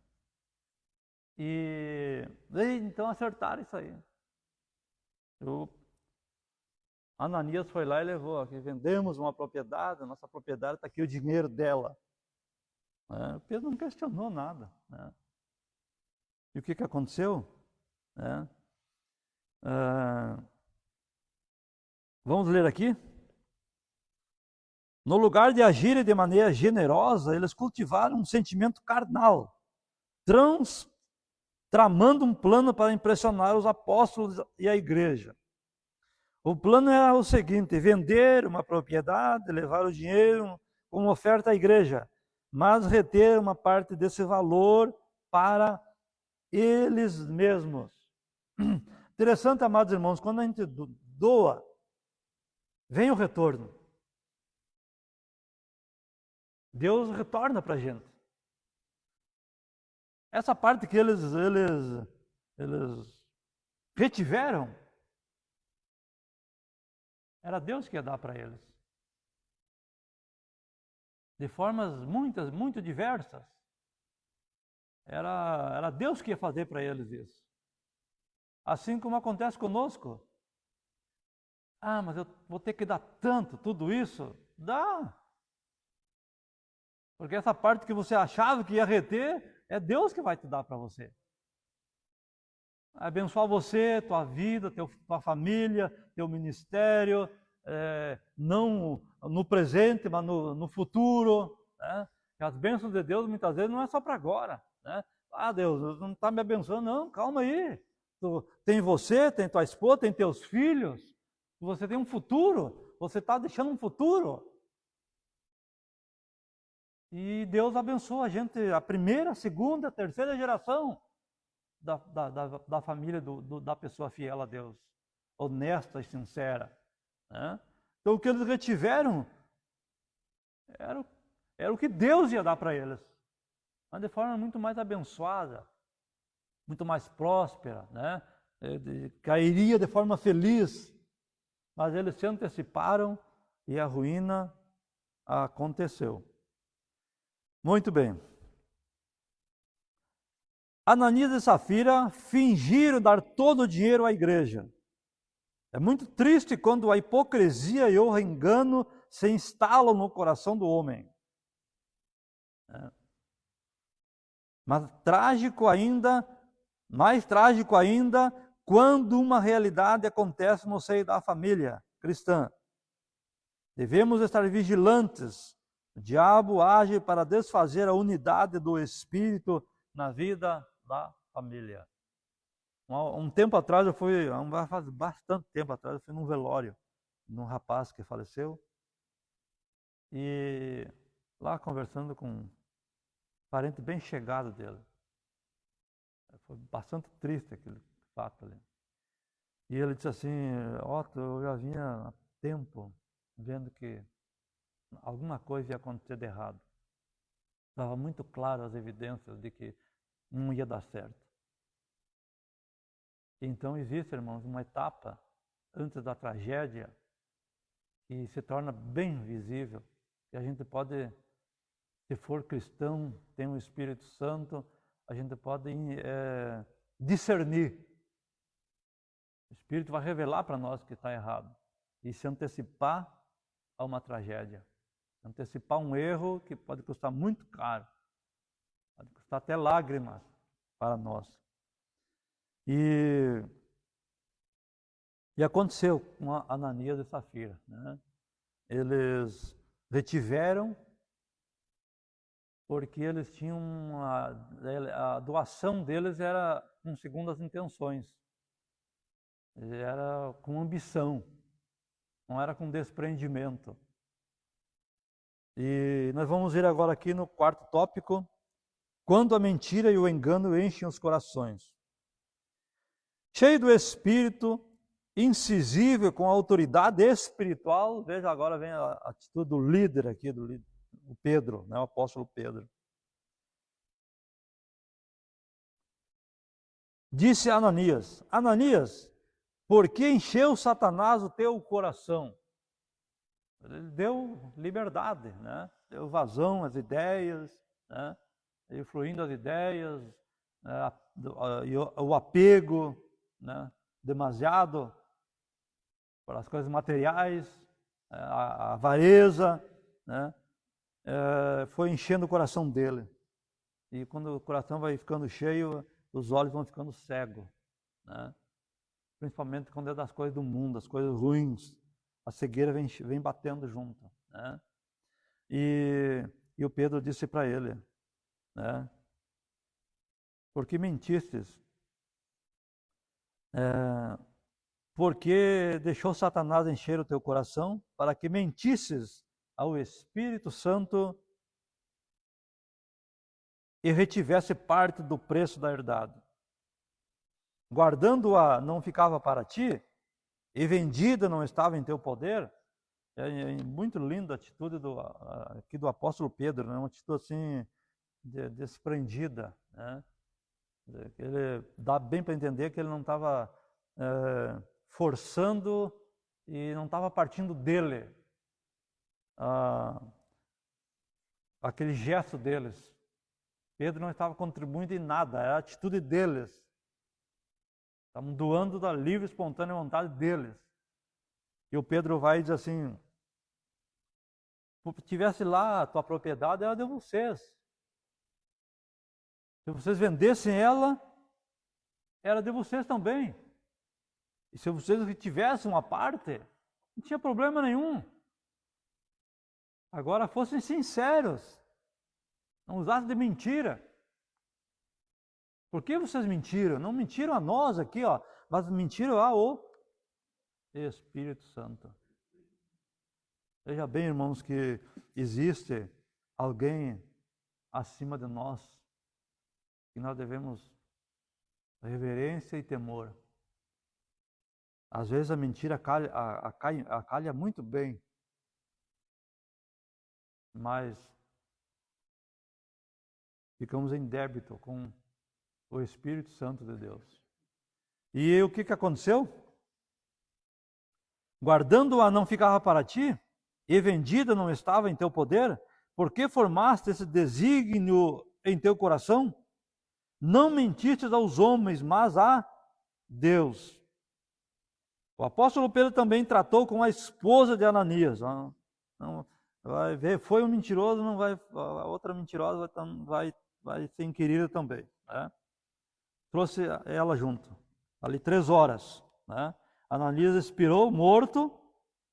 E então acertaram isso aí. Ananias foi lá e levou, aqui vendemos uma propriedade, a nossa propriedade está aqui, o dinheiro dela. Pedro não questionou nada, né? E o que aconteceu? Vamos ler aqui. No lugar de agirem de maneira generosa, eles cultivaram um sentimento carnal, tramando um plano para impressionar os apóstolos e a igreja. O plano era o seguinte: vender uma propriedade, levar o dinheiro como oferta à igreja, mas reter uma parte desse valor para eles mesmos. Interessante, amados irmãos, quando a gente doa, vem o retorno. Deus retorna para a gente. Essa parte que eles retiveram, era Deus que ia dar para eles. De formas muito diversas. Era Deus que ia fazer para eles isso. Assim como acontece conosco. Ah, mas eu vou ter que dar tudo isso? Dá. Porque essa parte que você achava que ia reter, é Deus que vai te dar para você. Abençoar você, tua vida, tua família, teu ministério, não no presente, mas no futuro. Né? As bênçãos de Deus muitas vezes não é só para agora. Né? Ah, Deus não está me abençoando, não, calma aí. Tem você, tem tua esposa, tem teus filhos. Você tem um futuro, você está deixando um futuro. E Deus abençoa a gente, a primeira, a segunda, a terceira geração da família da pessoa fiel a Deus, honesta e sincera. Né? Então o que eles retiveram era o que Deus ia dar para eles, mas de forma muito mais abençoada, muito mais próspera, né? Cairia de forma feliz, mas eles se anteciparam e a ruína aconteceu. Muito bem. Ananias e Safira fingiram dar todo o dinheiro à igreja. É muito triste quando a hipocrisia e o engano se instalam no coração do homem. Mas mais trágico ainda, quando uma realidade acontece no seio da família cristã. Devemos estar vigilantes. O diabo age para desfazer a unidade do Espírito na vida da família. Um tempo atrás, faz bastante tempo atrás, eu fui num velório, num rapaz que faleceu, e lá conversando com um parente bem chegado dele. Foi bastante triste aquele fato ali. E ele disse assim: Otto, eu já vinha há tempo vendo que alguma coisa ia acontecer de errado. Estava muito claro as evidências de que não ia dar certo. Então existe, irmãos, uma etapa antes da tragédia que se torna bem visível. E a gente pode, se for cristão, tem o Espírito Santo, a gente pode discernir. O Espírito vai revelar para nós que está errado e se antecipar a uma tragédia. Antecipar um erro que pode custar muito caro. Pode custar até lágrimas para nós. E aconteceu com Ananias e Safira. Né? Eles retiveram porque eles tinham a doação deles era com segundas intenções. Era com ambição, não era com desprendimento. E nós vamos ver agora aqui no quarto tópico, quando a mentira e o engano enchem os corações. Cheio do Espírito, incisível com a autoridade espiritual, veja agora vem a atitude do líder aqui, o Pedro, né, o apóstolo Pedro. Disse a Ananias: Ananias, por que encheu Satanás o teu coração? Ele deu liberdade, né? Deu vazão às ideias, né? E fluindo as ideias, né? O apego, né? Demasiado para as coisas materiais, a avareza, né? Foi enchendo o coração dele. E quando o coração vai ficando cheio, os olhos vão ficando cegos, né? Principalmente quando é das coisas do mundo, as coisas ruins. A cegueira vem batendo junto. Né? E o Pedro disse para ele, né? Por que mentistes? Porque deixou Satanás encher o teu coração para que mentisses ao Espírito Santo e retivesse parte do preço da herdade. Guardando-a não ficava para ti, e vendida não estava em teu poder. É muito linda a atitude aqui do apóstolo Pedro, né? Uma atitude assim, desprendida, né? Ele dá bem para entender que ele não estava forçando e não estava partindo dele aquele gesto deles. Pedro não estava contribuindo em nada, era a atitude deles. Estavam doando da livre e espontânea vontade deles. E o Pedro vai e diz assim: se tivesse lá a tua propriedade, era de vocês. Se vocês vendessem ela, era de vocês também. E se vocês tivessem uma parte, não tinha problema nenhum. Agora fossem sinceros, não usassem de mentira. Por que vocês mentiram? Não mentiram a nós aqui, ó, mas mentiram ao Espírito Santo. Veja bem, irmãos, que existe alguém acima de nós, que nós devemos reverência e temor. Às vezes a mentira acalha muito bem, mas ficamos em débito com o Espírito Santo de Deus. E o que aconteceu? Guardando-a não ficava para ti, e vendida não estava em teu poder? Por que formaste esse desígnio em teu coração? Não mentiste aos homens, mas a Deus. O apóstolo Pedro também tratou com a esposa de Ananias. Não vai ver, foi um mentiroso, não vai, a outra mentirosa vai ser inquirida também, né? Trouxe ela junto, ali 3 horas, né? Ananias expirou, morto,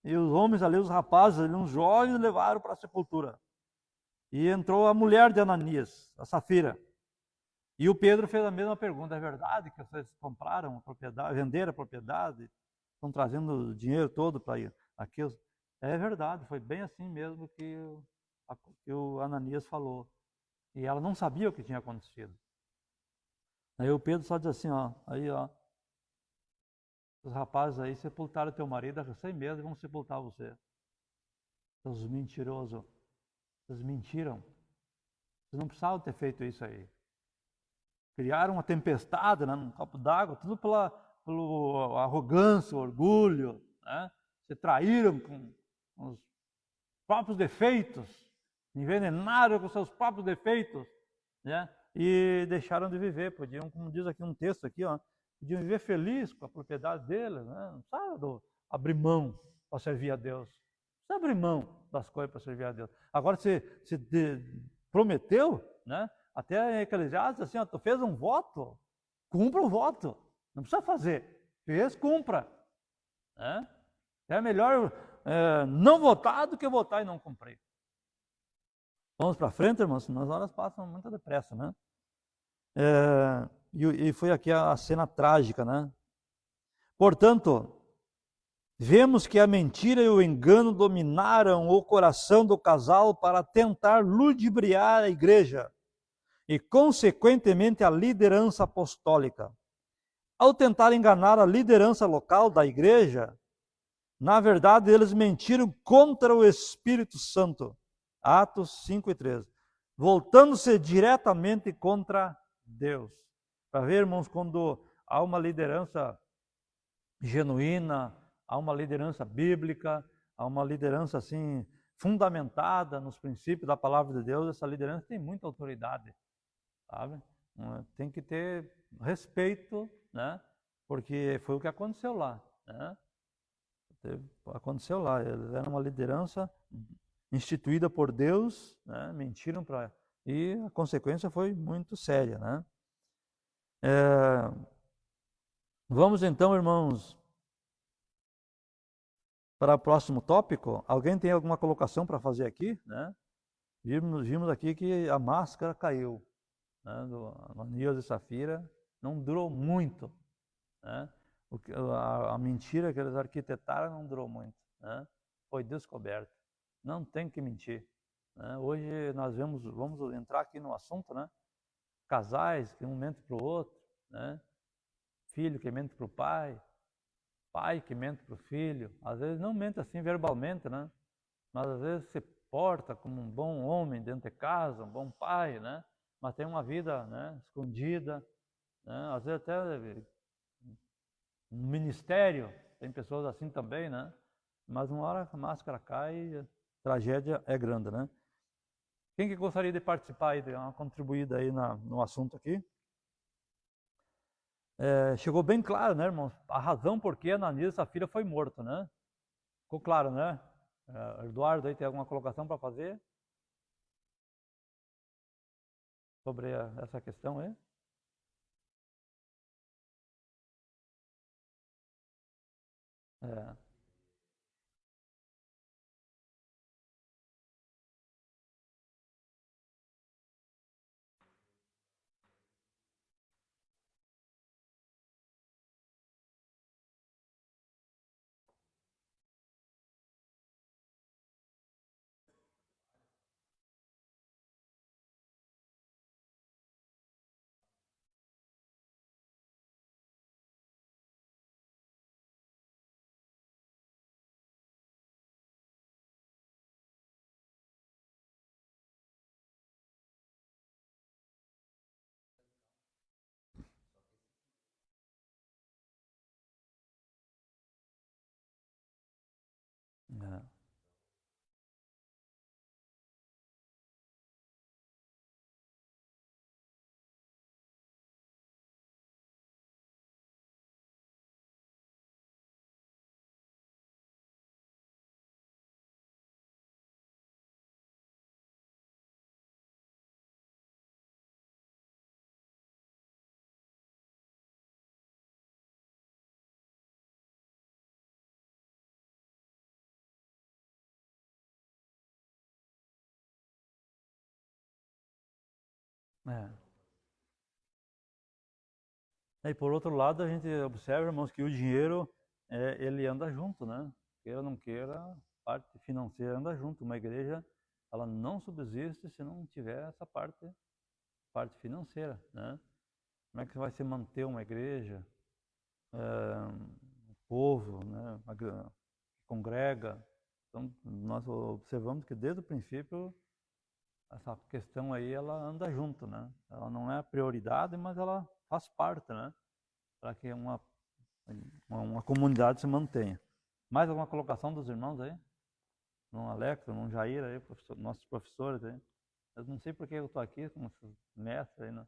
e os homens ali, os rapazes ali, uns jovens, levaram para a sepultura. E entrou a mulher de Ananias, a Safira. E o Pedro fez a mesma pergunta: é verdade que vocês compraram a propriedade, venderam a propriedade, estão trazendo o dinheiro todo para ir aqui? É verdade, foi bem assim mesmo que o Ananias falou. E ela não sabia o que tinha acontecido. Aí o Pedro só diz assim, os rapazes aí sepultaram teu marido, recém mesmo, vão sepultar você. Os mentirosos, vocês mentiram. Vocês não precisavam ter feito isso aí. Criaram uma tempestade, né, num copo d'água, tudo pela arrogância, orgulho, né? Se traíram com os próprios defeitos, envenenaram com seus próprios defeitos, né? E deixaram de viver. Podiam, como diz aqui um texto aqui, ó, podiam viver feliz com a propriedade deles, né? Não precisa abrir mão para servir a Deus. Não precisa abrir mão das coisas para servir a Deus. Agora, se prometeu, né? Até Eclesiastes, assim, ó, tu fez um voto, cumpra o voto. Não precisa fazer. Fez, cumpra. Né? É melhor não votar do que votar e não cumprir. Vamos para frente, irmãos, senão as horas passam muito depressa, né? E foi aqui a cena trágica, né? Portanto, vemos que a mentira e o engano dominaram o coração do casal para tentar ludibriar a igreja e, consequentemente, a liderança apostólica. Ao tentar enganar a liderança local da igreja, na verdade, eles mentiram contra o Espírito Santo. Atos 5:13. Voltando-se diretamente contra Deus. Para ver, irmãos, quando há uma liderança genuína, há uma liderança bíblica, há uma liderança assim fundamentada nos princípios da palavra de Deus, essa liderança tem muita autoridade, sabe? Tem que ter respeito, né? Porque foi o que aconteceu lá, né? Aconteceu lá, eles eram uma liderança instituída por Deus, né? Mentiram para... E a consequência foi muito séria, né? Vamos então, irmãos, para o próximo tópico. Alguém tem alguma colocação para fazer aqui, né? Vimos aqui que a máscara caiu, né? Do Ananias e Safira, não durou muito, né? A mentira que eles arquitetaram não durou muito, né? Foi descoberto. Não tem que mentir, né? Hoje nós vamos entrar aqui no assunto, né? Casais que um mente para o outro, né? Filho que mente para o pai, pai que mente para o filho, às vezes não mente assim verbalmente, né? Mas às vezes se porta como um bom homem dentro de casa, um bom pai, né? Mas tem uma vida, né, escondida, né? Às vezes até no ministério tem pessoas assim também, né? Mas uma hora a máscara cai e a tragédia é grande, né? Quem que gostaria de participar aí, de uma contribuída aí no assunto aqui? Chegou bem claro, né, irmãos? A razão por que Ananias e Safira foi morto, né? Ficou claro, né? Eduardo aí tem alguma colocação para fazer sobre essa questão aí? É. É. É. E por outro lado, a gente observa, irmãos, que o dinheiro, ele anda junto, né? Queira ou não queira, a parte financeira anda junto. Uma igreja, ela não subsiste se não tiver essa parte financeira, né? Como é que vai se manter uma igreja, um povo, né? Que congrega? Então, nós observamos que desde o princípio, essa questão aí, ela anda junto, né? Ela não é a prioridade, mas ela faz parte, né? Para que uma comunidade se mantenha. Mais alguma colocação dos irmãos aí? Num Alex, num Jair aí, nossos professores aí. Eu não sei porque eu estou aqui com esses mestres aí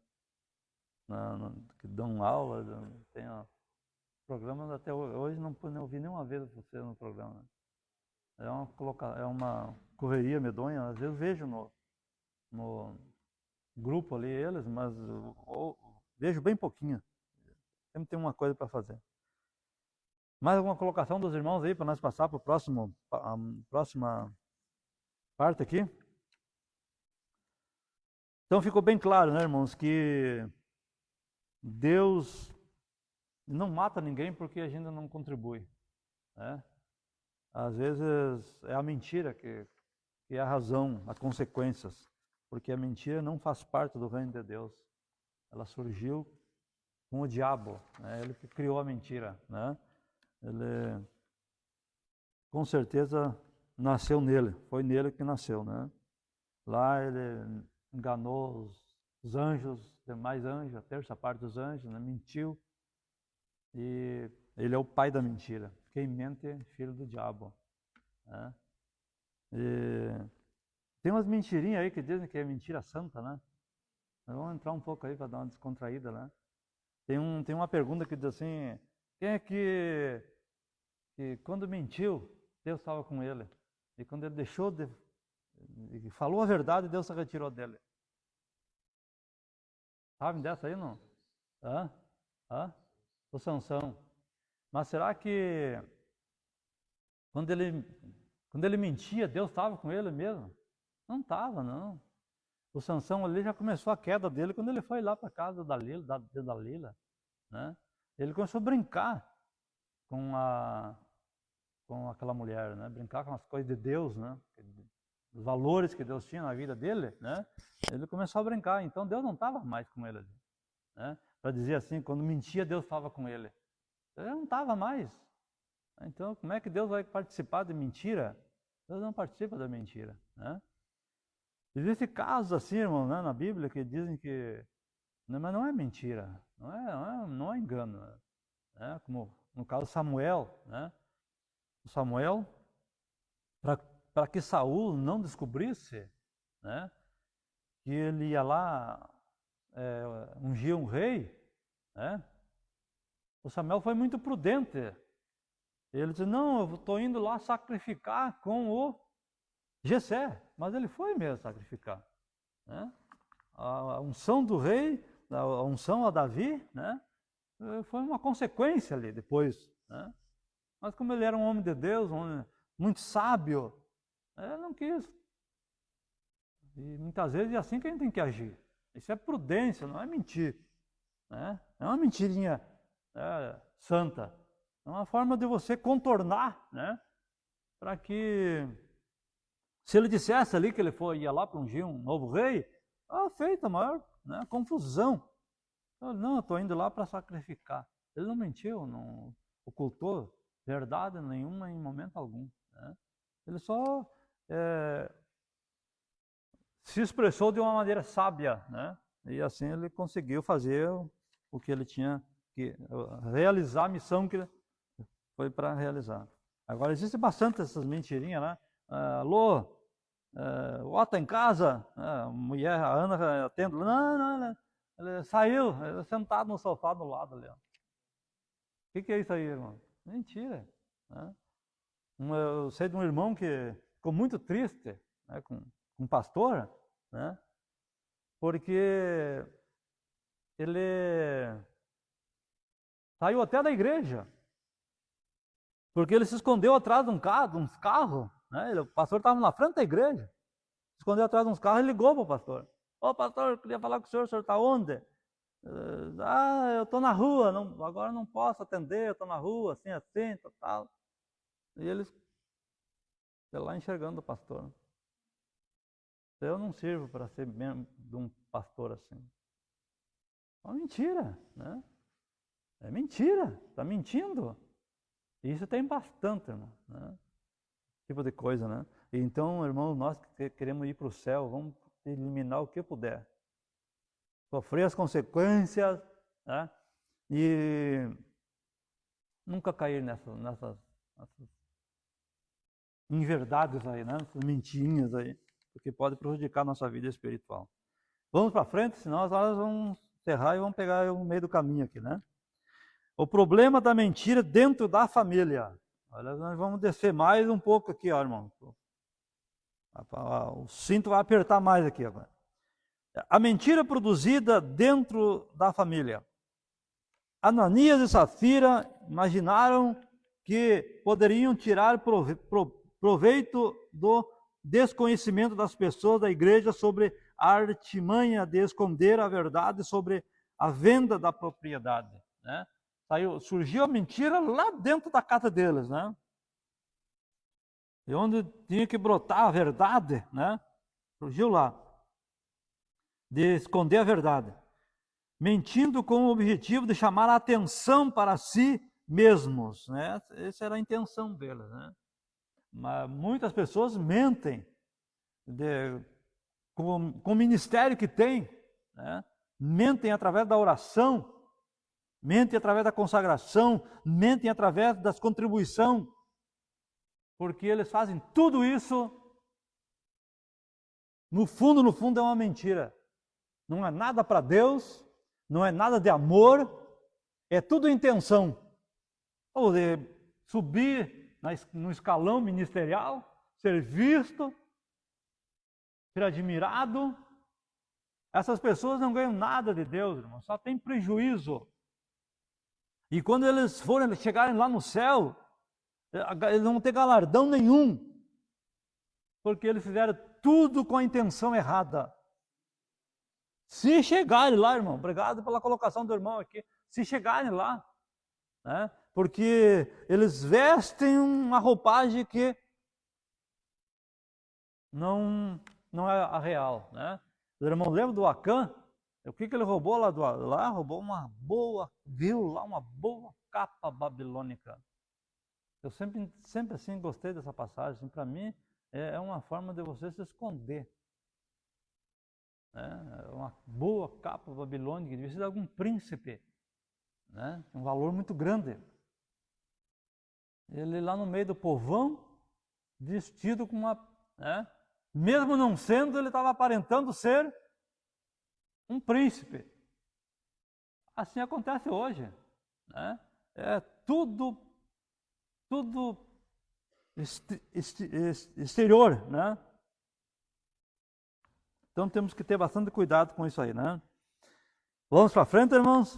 que dão aula, tem programas até hoje não ouvi nenhuma vez você no programa. Né? É uma correria medonha, às vezes eu vejo no grupo ali eles, mas vejo bem pouquinho. Sempre tem uma coisa para fazer. Mais alguma colocação dos irmãos aí para nós passar para a próxima parte aqui? Então ficou bem claro, né, irmãos, que Deus não mata ninguém porque a gente não contribui, né? Às vezes é a mentira que é a razão, as consequências, porque a mentira não faz parte do reino de Deus. Ela surgiu com o diabo, né? Ele que criou a mentira, né? Ele com certeza nasceu nele, foi nele que nasceu, né? Lá ele enganou os anjos, demais anjos, a terça parte dos anjos, né? Mentiu. E ele é o pai da mentira. Quem mente é filho do diabo, né? E tem umas mentirinhas aí que dizem que é mentira santa, né? Vamos entrar um pouco aí para dar uma descontraída, né? Tem uma pergunta que diz assim: quem é que quando mentiu, Deus estava com ele? E quando ele deixou e falou a verdade, Deus se retirou dele. Sabem dessa aí, não? O Sansão. Mas será que quando ele mentia, Deus estava com ele mesmo? Não estava, não. O Sansão ali já começou a queda dele quando ele foi lá para a casa da Dalila, né? Ele começou a brincar com aquela mulher, né? Brincar com as coisas de Deus, né? Os valores que Deus tinha na vida dele, né? Ele começou a brincar, então Deus não estava mais com ele ali, né? Para dizer assim, quando mentia, Deus estava com ele. Ele não estava mais. Então, como é que Deus vai participar de mentira? Deus não participa da mentira, né? Existem casos assim, irmão, né, na Bíblia que dizem que... mas não é mentira, não é engano, né? Como no caso de Samuel, né? Samuel, para que Saul não descobrisse, né, que ele ia lá ungir um rei, né? O Samuel foi muito prudente. Ele disse, não, eu estou indo lá sacrificar com o Jessé. Mas ele foi mesmo sacrificar, né? A unção do rei, a unção a Davi, né, foi uma consequência ali depois, né? Mas como ele era um homem de Deus, um homem muito sábio, ele não quis. E muitas vezes é assim que a gente tem que agir. Isso é prudência, não é mentir, né? Não é uma mentirinha santa. É uma forma de você contornar, né? Para que, se ele dissesse ali que ele ia lá para ungir um novo rei, feita a maior, né, confusão. Não, eu estou indo lá para sacrificar. Ele não mentiu, não ocultou verdade nenhuma em momento algum, né? Ele só se expressou de uma maneira sábia, né? E assim ele conseguiu fazer o que ele tinha que realizar, a missão que foi para realizar. Agora, existe bastante essas mentirinhas, né? Alô, ó, tá em casa? A mulher, a Ana, atende. Não, ele saiu, ele sentado no sofá do lado ali. O que é isso aí, irmão? Mentira, né? Eu sei de um irmão que ficou muito triste, né, com um pastor, né? Porque ele saiu até da igreja. Porque ele se escondeu atrás de uns carros, né? O pastor estava na frente da igreja, se escondeu atrás de uns carros e ligou para o pastor. Ô pastor, eu queria falar com o senhor está onde? Eu estou na rua, agora não posso atender, eu estou na rua, assim, tal. E eles lá enxergando o pastor. Eu não sirvo para ser membro de um pastor assim. É uma mentira, né? É mentira, está mentindo. E isso tem bastante, irmão, né? Tipo de coisa, né? E então, irmão, nós que queremos ir para o céu, vamos eliminar o que puder. Sofrer as consequências, né? E nunca cair nessas inverdades aí, né? Essas mentirinhas aí, porque pode prejudicar a nossa vida espiritual. Vamos para frente, senão nós vamos encerrar e vamos pegar o meio do caminho aqui, né? O problema da mentira dentro da família. Olha, nós vamos descer mais um pouco aqui, ó, irmão. O cinto vai apertar mais aqui agora. A mentira produzida dentro da família. Ananias e Safira imaginaram que poderiam tirar proveito do desconhecimento das pessoas da igreja sobre a artimanha de esconder a verdade sobre a venda da propriedade, né? Surgiu a mentira lá dentro da casa deles, né? E onde tinha que brotar a verdade, né? Surgiu lá, de esconder a verdade, mentindo com o objetivo de chamar a atenção para si mesmos, né? Essa era a intenção deles, né? Mas muitas pessoas mentem com o ministério que tem, né? Mentem através da oração, mentem através da consagração, mentem através das contribuições, porque eles fazem tudo isso, no fundo é uma mentira. Não é nada para Deus, não é nada de amor, é tudo intenção. Ou de subir no escalão ministerial, ser visto, ser admirado. Essas pessoas não ganham nada de Deus, irmão, só tem prejuízo. E quando eles chegarem lá no céu, eles não vão ter galardão nenhum, porque eles fizeram tudo com a intenção errada. Se chegarem lá, irmão, obrigado pela colocação do irmão aqui, se chegarem lá, né, porque eles vestem uma roupagem que não é a real, né? O irmão lembra do Acã? O que ele roubou lá? Roubou uma boa capa babilônica. Eu sempre assim gostei dessa passagem. Assim, para mim é uma forma de você se esconder. É uma boa capa babilônica, devia ser de algum príncipe, né? Um valor muito grande. Ele lá no meio do povão, vestido com uma... né? Mesmo não sendo, ele estava aparentando ser um príncipe. Assim acontece hoje, né? É tudo exterior, né? Então temos que ter bastante cuidado com isso aí, né? Vamos para frente, irmãos?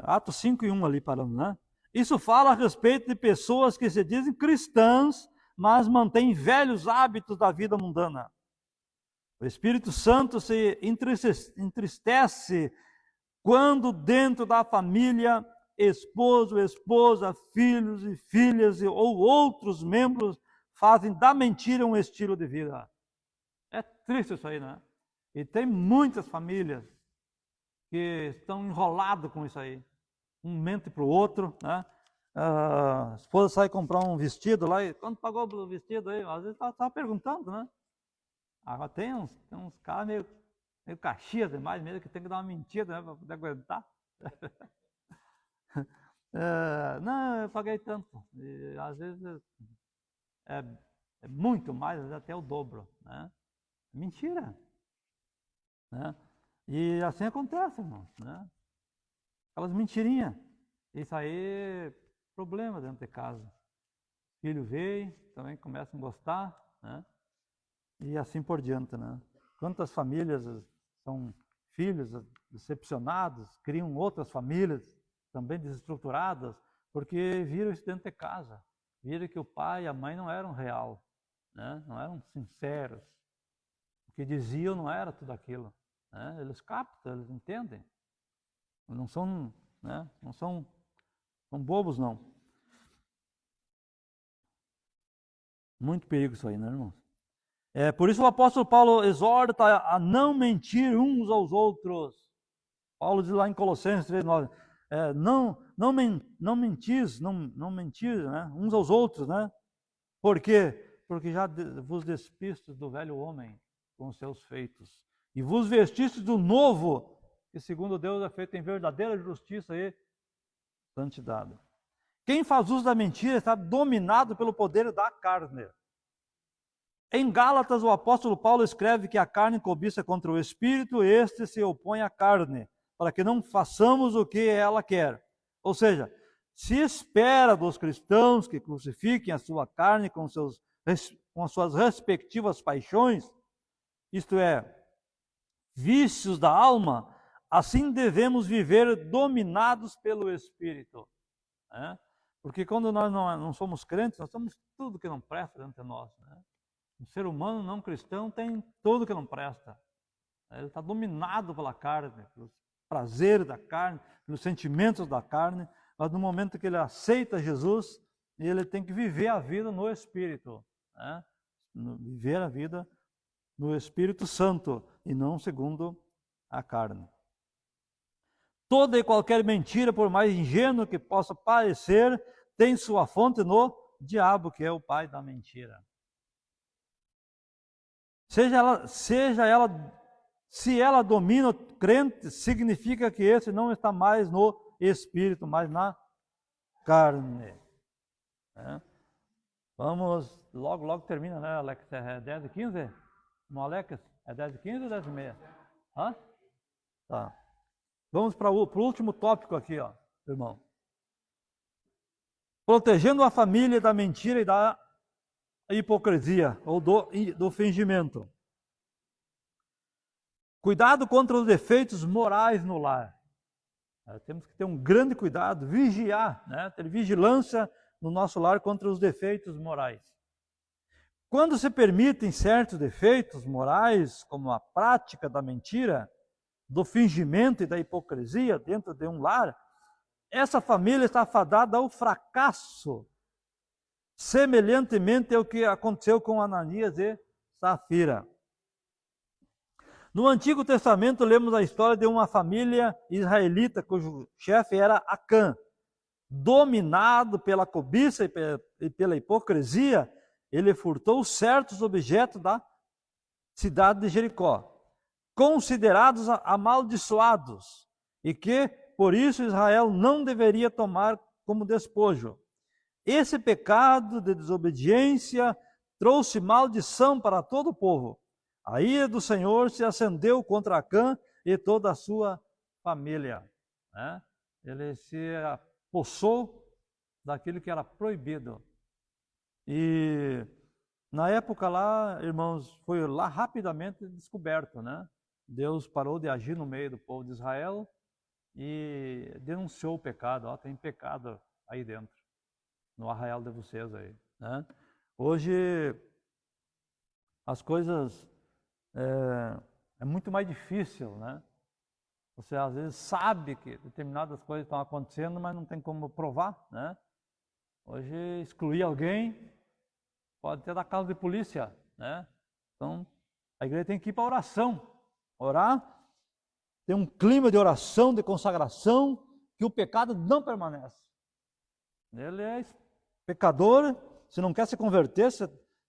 Atos 5:1 ali parando, né? Isso fala a respeito de pessoas que se dizem cristãs, mas mantêm velhos hábitos da vida mundana. O Espírito Santo se entristece quando dentro da família, esposo, esposa, filhos e filhas ou outros membros fazem da mentira um estilo de vida. É triste isso aí, né? E tem muitas famílias que estão enroladas com isso aí. Um mente para o outro, né? A esposa sai comprar um vestido lá e quanto pagou pelo vestido aí? Às vezes estava perguntando, né? Agora tem uns caras meio caxias demais mesmo, que tem que dar uma mentira, né, para poder aguentar. Não, eu paguei tanto. E, às vezes é muito mais, às vezes até o dobro, né? Mentira, né? E assim acontece, irmãos, né? Aquelas mentirinhas. Isso aí é problema dentro de casa. O filho veio, também começam a gostar, né? E assim por diante, né? Quantas famílias são filhos decepcionados, criam outras famílias também desestruturadas, porque viram isso dentro de casa. Viram que o pai e a mãe não eram real, né? Não eram sinceros. O que diziam não era tudo aquilo, né? Eles captam, eles entendem. Não são, né? Não são bobos, não. Muito perigo isso aí, né, irmãos? Por isso o apóstolo Paulo exorta a não mentir uns aos outros. Paulo diz lá em Colossenses 3:9, não mentir, né, uns aos outros, né? Por quê? Porque já vos despistes do velho homem com os seus feitos, e vos vestistes do novo, que segundo Deus é feito em verdadeira justiça e santidade. Quem faz uso da mentira está dominado pelo poder da carne. Em Gálatas, o apóstolo Paulo escreve que a carne cobiça contra o espírito, este se opõe à carne, para que não façamos o que ela quer. Ou seja, se espera dos cristãos que crucifiquem a sua carne com as suas respectivas paixões, isto é, vícios da alma, assim devemos viver dominados pelo Espírito. Né? Porque quando nós não somos crentes, nós somos tudo que não presta dentro de nós. Né? Um ser humano não cristão tem tudo que não presta. Ele está dominado pela carne, pelos prazeres da carne, pelos sentimentos da carne, mas no momento que ele aceita Jesus, ele tem que viver a vida no Espírito. Né? Viver a vida no Espírito Santo e não segundo a carne. Toda e qualquer mentira, por mais ingênua que possa parecer, tem sua fonte no diabo, que é o pai da mentira. Se ela domina o crente, significa que esse não está mais no espírito, mas na carne. Vamos, logo termina, né, Alex? É 10h15? No Alex? É 10h15 ou 10h30? Hã? Tá. Vamos para o último tópico aqui, ó, irmão. Protegendo a família da mentira e da hipocrisia, ou do fingimento. Cuidado contra os defeitos morais no lar. Temos que ter um grande cuidado, vigiar, né? Ter vigilância no nosso lar contra os defeitos morais. Quando se permitem certos defeitos morais, como a prática da mentira, do fingimento e da hipocrisia dentro de um lar, essa família está fadada ao fracasso, semelhantemente ao que aconteceu com Ananias e Safira. No Antigo Testamento, lemos a história de uma família israelita cujo chefe era Acã. dominado pela cobiça e pela hipocrisia, ele furtou certos objetos da cidade de Jericó, considerados amaldiçoados, e que, por isso, Israel não deveria tomar como despojo. Esse pecado de desobediência trouxe maldição para todo o povo. A ira do Senhor se acendeu contra Acã e toda a sua família. Ele se apossou daquilo que era proibido. E na época lá, irmãos, foi lá rapidamente descoberto, né? Deus parou de agir no meio do povo de Israel e denunciou o pecado. Ó, tem pecado aí dentro, no arraial de vocês aí, né? Hoje as coisas é muito mais difícil, né? Você às vezes sabe que determinadas coisas estão acontecendo, mas não tem como provar, né? Hoje excluir alguém pode ter da causa de polícia, né? Então a igreja tem que ir para a oração, orar, ter um clima de oração, de consagração, que o pecado não permanece. Ele é pecador, se não quer se converter,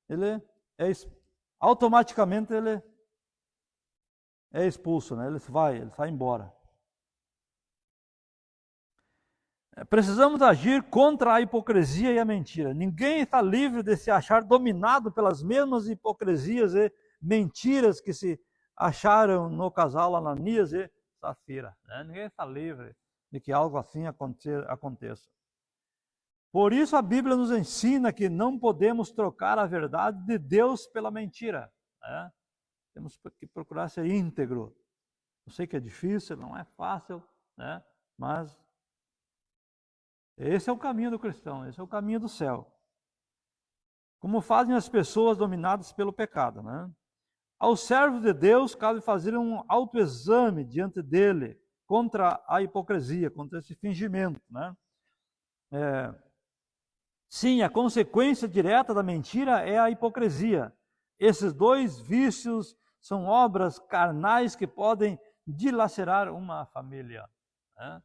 ele automaticamente ele é expulso, né? Ele sai embora. Precisamos agir contra a hipocrisia e a mentira. Ninguém está livre de se achar dominado pelas mesmas hipocrisias e mentiras que se acharam no casal Ananias e Safira, né? Ninguém está livre de que algo assim aconteça. Por isso a Bíblia nos ensina que não podemos trocar a verdade de Deus pela mentira, né? Temos que procurar ser íntegro. Eu sei que é difícil, não é fácil, né? Mas esse é o caminho do cristão, esse é o caminho do céu. Como fazem as pessoas dominadas pelo pecado, né? Aos servos de Deus cabe fazer um autoexame diante dele contra a hipocrisia, contra esse fingimento, né? Sim, a consequência direta da mentira é a hipocrisia. Esses dois vícios são obras carnais que podem dilacerar uma família, né?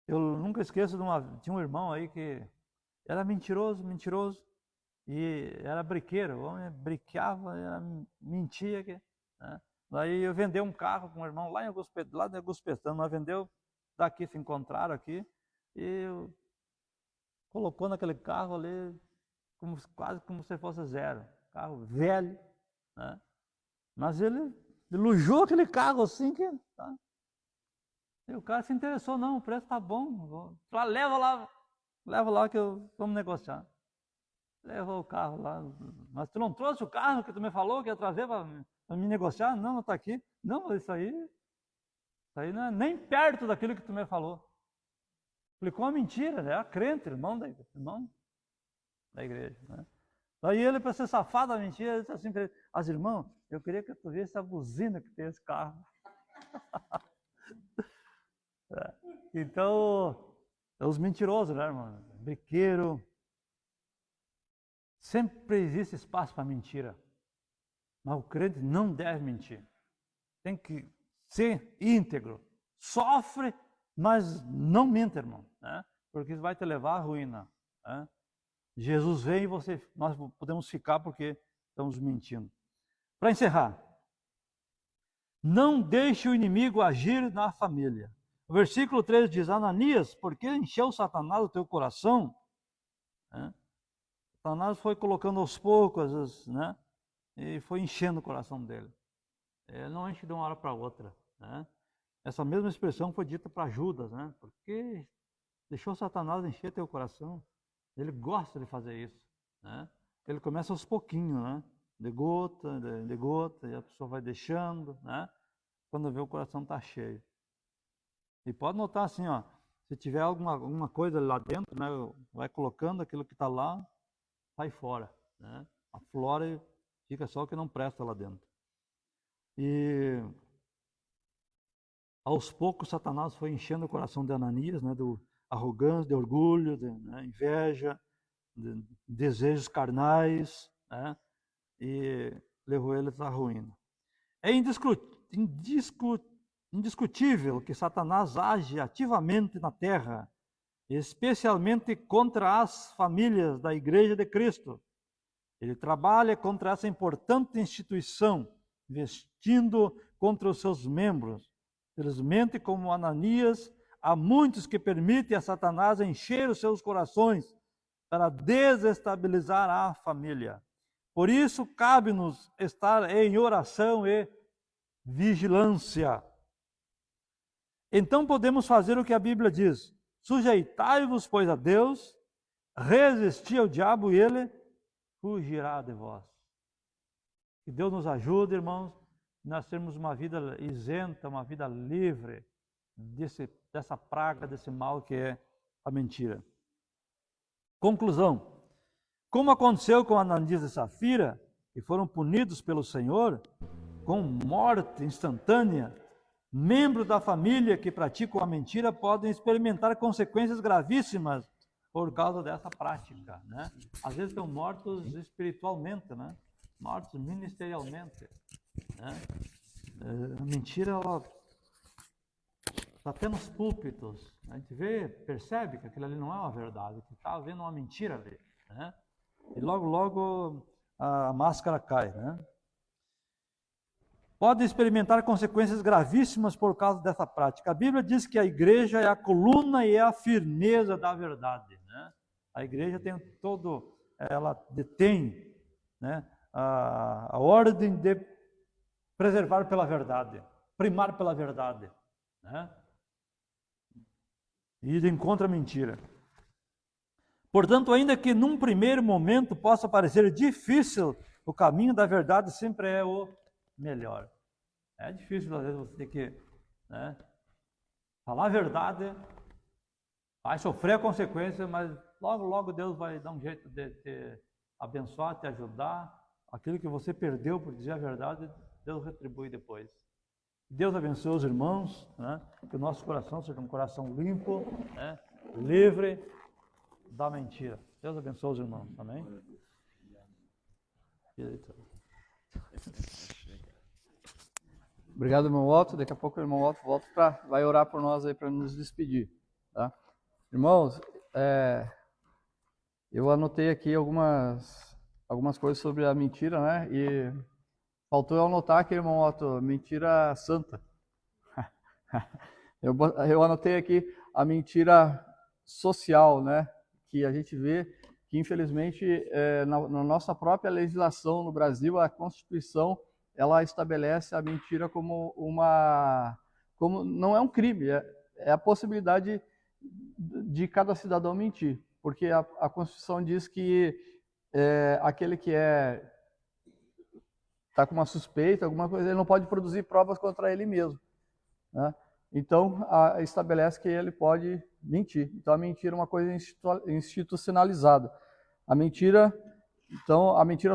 Eu nunca esqueço tinha um irmão aí que era mentiroso, e era briqueiro, o homem brincava, mentia, né? Daí eu vendi um carro com um irmão lá de Auguspetano, nós vendeu daqui, se encontraram aqui, e colocou naquele carro ali, quase como se fosse zero, carro velho, né? Mas ele elogiou aquele carro assim que... Tá? E o cara se interessou, não, o preço tá bom, leva lá que vamos negociar. Levou o carro lá, mas tu não trouxe o carro que tu me falou que ia trazer para me negociar? Não, está aqui. Não, isso aí não é nem perto daquilo que tu me falou. Explicou uma mentira, era crente, irmão da igreja, né? Daí ele, para ser safado da mentira, ele disse assim para ele: as irmãos, eu queria que tu visse a buzina que tem esse carro. Então, os mentirosos, né, irmão? Briqueiro. Sempre existe espaço para mentira. Mas o crente não deve mentir. Tem que ser íntegro. Sofre, mas não mente, irmão, né? Porque isso vai te levar à ruína, né? Jesus vem e nós podemos ficar porque estamos mentindo. Para encerrar, não deixe o inimigo agir na família. O versículo 13 diz: Ananias, por que encheu Satanás o teu coração? Satanás foi colocando aos poucos, né? E foi enchendo o coração dele. Ele não enche de uma hora para outra, né? Essa mesma expressão foi dita para Judas, né? Porque deixou Satanás encher teu coração. Ele gosta de fazer isso, né? Ele começa aos pouquinhos, né? De gota, e a pessoa vai deixando, né? Quando vê, o coração está cheio. E pode notar assim, ó, se tiver alguma coisa lá dentro, né? Vai colocando aquilo que está lá, sai fora, né? Aflora e fica só o que não presta lá dentro. E aos poucos Satanás foi enchendo o coração de Ananias, né? Do arrogância, de orgulho, de inveja, de desejos carnais, né? E levou eles à ruína. É indiscutível indiscutível que Satanás age ativamente na terra, especialmente contra as famílias da Igreja de Cristo. Ele trabalha contra essa importante instituição, investindo contra os seus membros. Felizmente, como Ananias, há muitos que permitem a Satanás encher os seus corações para desestabilizar a família. Por isso, cabe-nos estar em oração e vigilância. Então podemos fazer o que a Bíblia diz: sujeitai-vos, pois, a Deus, resisti ao diabo e ele fugirá de vós. Que Deus nos ajude, irmãos, nós termos uma vida isenta, uma vida livre dessa praga, desse mal que é a mentira. Conclusão: como aconteceu com Ananias e Safira, que foram punidos pelo Senhor com morte instantânea, membros da família que praticam a mentira podem experimentar consequências gravíssimas por causa dessa prática, né? Às vezes estão mortos espiritualmente, né? Mortos ministerialmente, né? A mentira, ela está até nos púlpitos. A gente percebe que aquilo ali não é uma verdade, que está havendo uma mentira ali, né? E logo, logo a máscara cai, né? Pode experimentar consequências gravíssimas por causa dessa prática. A Bíblia diz que a igreja é a coluna e é a firmeza da verdade, né? A igreja tem ela detém, né, a ordem de preservar pela verdade, primar pela verdade, né? E de encontro à mentira. Portanto, ainda que num primeiro momento possa parecer difícil, o caminho da verdade sempre é o melhor. É difícil, às vezes, você ter que, né, falar a verdade, vai sofrer a consequência, mas logo, logo Deus vai dar um jeito de te abençoar, te ajudar. Aquilo que você perdeu por dizer a verdade, Deus retribui depois. Deus abençoe os irmãos, né, que o nosso coração seja um coração limpo, né, livre da mentira. Deus abençoe os irmãos, amém? Obrigado, irmão Otto. Daqui a pouco o irmão Otto vai orar por nós aí para nos despedir, tá? Irmãos, eu anotei aqui algumas coisas sobre a mentira, né? E faltou eu anotar aqui, irmão Otto, mentira santa. Eu anotei aqui a mentira social, né? Que a gente vê que, infelizmente, na nossa própria legislação no Brasil, a Constituição, ela estabelece a mentira como não é um crime, é a possibilidade de cada cidadão mentir, porque a Constituição diz que aquele que está com uma suspeita, alguma coisa, ele não pode produzir provas contra ele mesmo, né? Então, estabelece que ele pode mentir. Então, a mentira é uma coisa institucionalizada. A mentira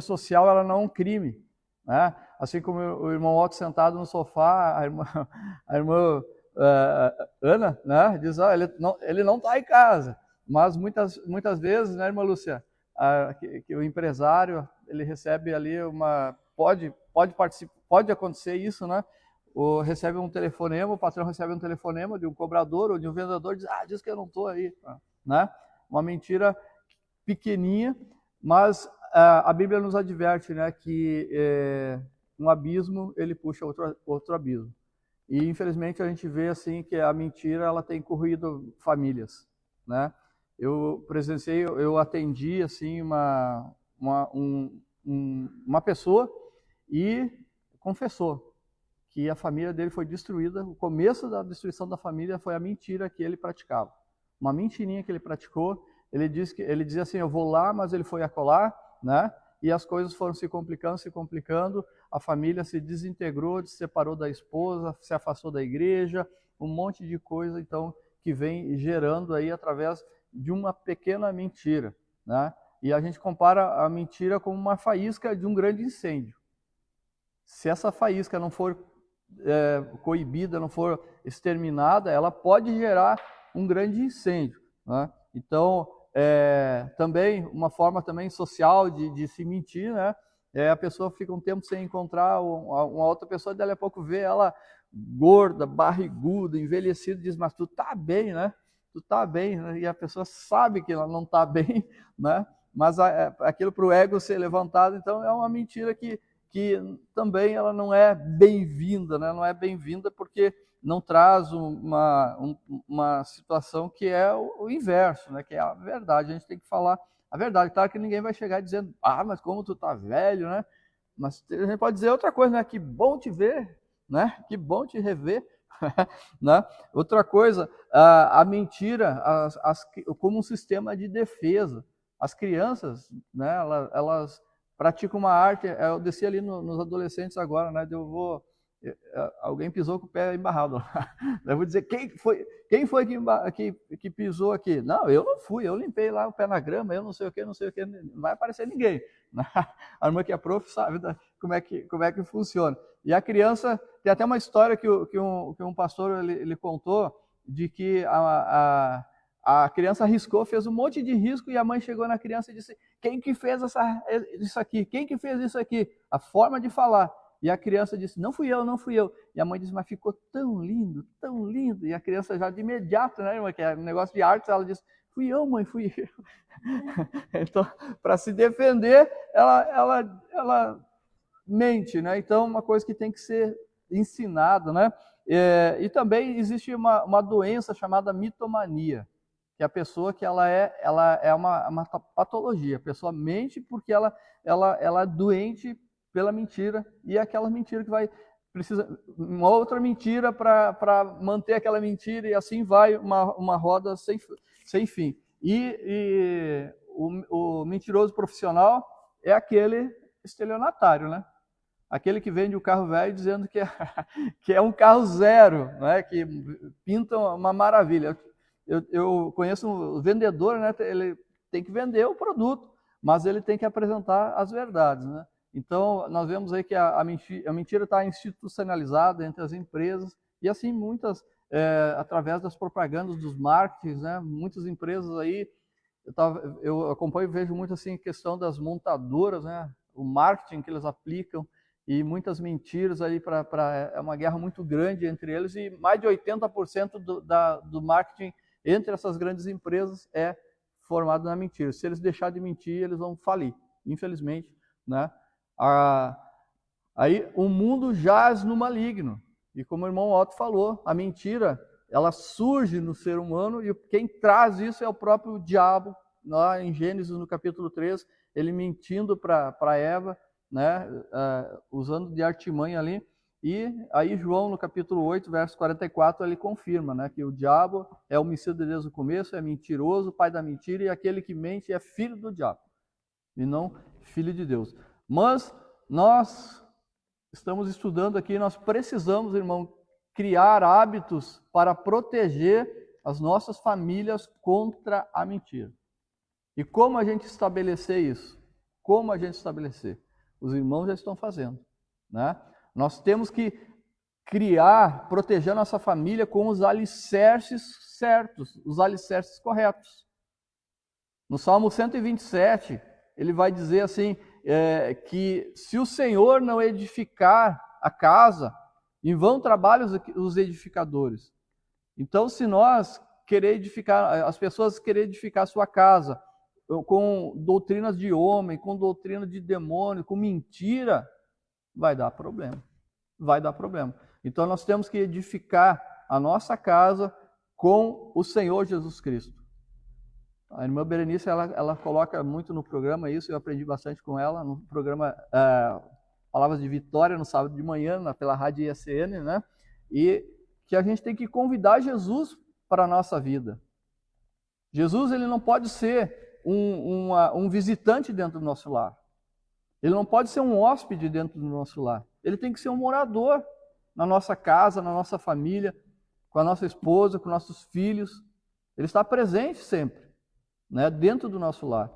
social, ela não é um crime, né? Assim como o irmão Otto sentado no sofá, a irmã Ana, né, diz, ele não está em casa. Mas muitas vezes, né, irmã Lúcia, que o empresário, ele recebe ali pode acontecer isso, né? Recebe um telefonema, o patrão recebe um telefonema de um cobrador ou de um vendedor, diz que eu não estou aí, né? Uma mentira pequenininha, mas a Bíblia nos adverte, né, que um abismo, ele puxa outro abismo. E, infelizmente, a gente vê assim que a mentira, ela tem corroído famílias, né? Eu atendi assim uma pessoa e confessou que a família dele foi destruída. O começo da destruição da família foi a mentira que ele praticava. Uma mentirinha que ele praticou. Ele dizia assim, eu vou lá, mas ele foi acolá, né? E as coisas foram se complicando, a família se desintegrou, se separou da esposa, se afastou da igreja, um monte de coisa, então, que vem gerando aí através de uma pequena mentira, né? E a gente compara a mentira como uma faísca de um grande incêndio. Se essa faísca não for coibida, não for exterminada, ela pode gerar um grande incêndio, né? Então, também uma forma também social de se mentir, né? a pessoa fica um tempo sem encontrar uma outra pessoa, e dali a pouco vê ela gorda, barriguda, envelhecida, diz, mas tu tá bem, né? Tu tá bem, né? E a pessoa sabe que ela não tá bem, né? Mas aquilo para o ego ser levantado, então é uma mentira que também ela não é bem-vinda, né? Não é bem-vinda porque não traz uma situação que é o inverso, né? Que é a verdade. A gente tem que falar a verdade. Claro que ninguém vai chegar dizendo, mas como tu tá velho, né? Mas a gente pode dizer outra coisa, né? Que bom te ver, né? Que bom te rever. Né? Outra coisa, a mentira como um sistema de defesa. As crianças, né, elas praticam uma arte. Eu desci ali nos adolescentes agora, né? Alguém pisou com o pé embarrado. Eu vou dizer, quem foi que pisou aqui? Não, eu não fui, eu limpei lá o pé na grama, eu não sei o que, não vai aparecer ninguém. A irmã que é prof sabe como é que funciona. E a criança, tem até uma história que um pastor ele contou, de que a criança arriscou, fez um monte de risco, e a mãe chegou na criança e disse, quem que fez isso aqui? Quem que fez isso aqui? A forma de falar. E a criança disse, não fui eu. E a mãe disse, mas ficou tão lindo, tão lindo. E a criança já de imediato, né, irmã, que é um negócio de arte, ela disse, fui eu, mãe, fui eu. Então, para se defender, ela mente, né? Então, uma coisa que tem que ser ensinada, né? E também existe uma doença chamada mitomania, que a pessoa que ela é uma patologia. A pessoa mente porque ela é doente pela mentira, e é aquela mentira que precisa uma outra mentira para manter aquela mentira, e assim vai uma roda sem fim. E o mentiroso profissional é aquele estelionatário, né? Aquele que vende o carro velho dizendo que é um carro zero, né? Que pinta uma maravilha. Eu conheço um vendedor, né? Ele tem que vender o produto, mas ele tem que apresentar as verdades, né? Então, nós vemos aí que a mentira está institucionalizada entre as empresas, e assim muitas, através das propagandas, dos marketings, né? Muitas empresas aí, eu acompanho e vejo muito assim, questão das montadoras, né? O marketing que eles aplicam, e muitas mentiras aí, é uma guerra muito grande entre eles, e mais de 80% do marketing entre essas grandes empresas é formado na mentira. Se eles deixarem de mentir, eles vão falir, infelizmente, né? Aí o mundo jaz no maligno, e como o irmão Otto falou, a mentira, ela surge no ser humano, e quem traz isso é o próprio diabo. Lá em Gênesis, no capítulo 3, ele mentindo para Eva, né, usando de artimanha ali. E aí João, no capítulo 8, verso 44, ele confirma, né, que o diabo é homicida desde o começo, é mentiroso, pai da mentira, e aquele que mente é filho do diabo, e não filho de Deus. Mas nós estamos estudando aqui, nós precisamos, irmão, criar hábitos para proteger as nossas famílias contra a mentira. E como a gente estabelecer isso? Como a gente estabelecer? Os irmãos já estão fazendo, né? Nós temos que proteger a nossa família com os alicerces certos, os alicerces corretos. No Salmo 127, ele vai dizer assim, que se o Senhor não edificar a casa, em vão trabalham os edificadores. Então, se nós as pessoas querem edificar a sua casa com doutrinas de homem, com doutrina de demônio, com mentira, vai dar problema. Vai dar problema. Então, nós temos que edificar a nossa casa com o Senhor Jesus Cristo. A irmã Berenice, ela coloca muito no programa isso, eu aprendi bastante com ela, no programa Palavras de Vitória, no sábado de manhã, pela Rádio ISN, né? E que a gente tem que convidar Jesus para a nossa vida. Jesus, ele não pode ser um visitante dentro do nosso lar. Ele não pode ser um hóspede dentro do nosso lar. Ele tem que ser um morador na nossa casa, na nossa família, com a nossa esposa, com nossos filhos. Ele está presente sempre, né, dentro do nosso lar.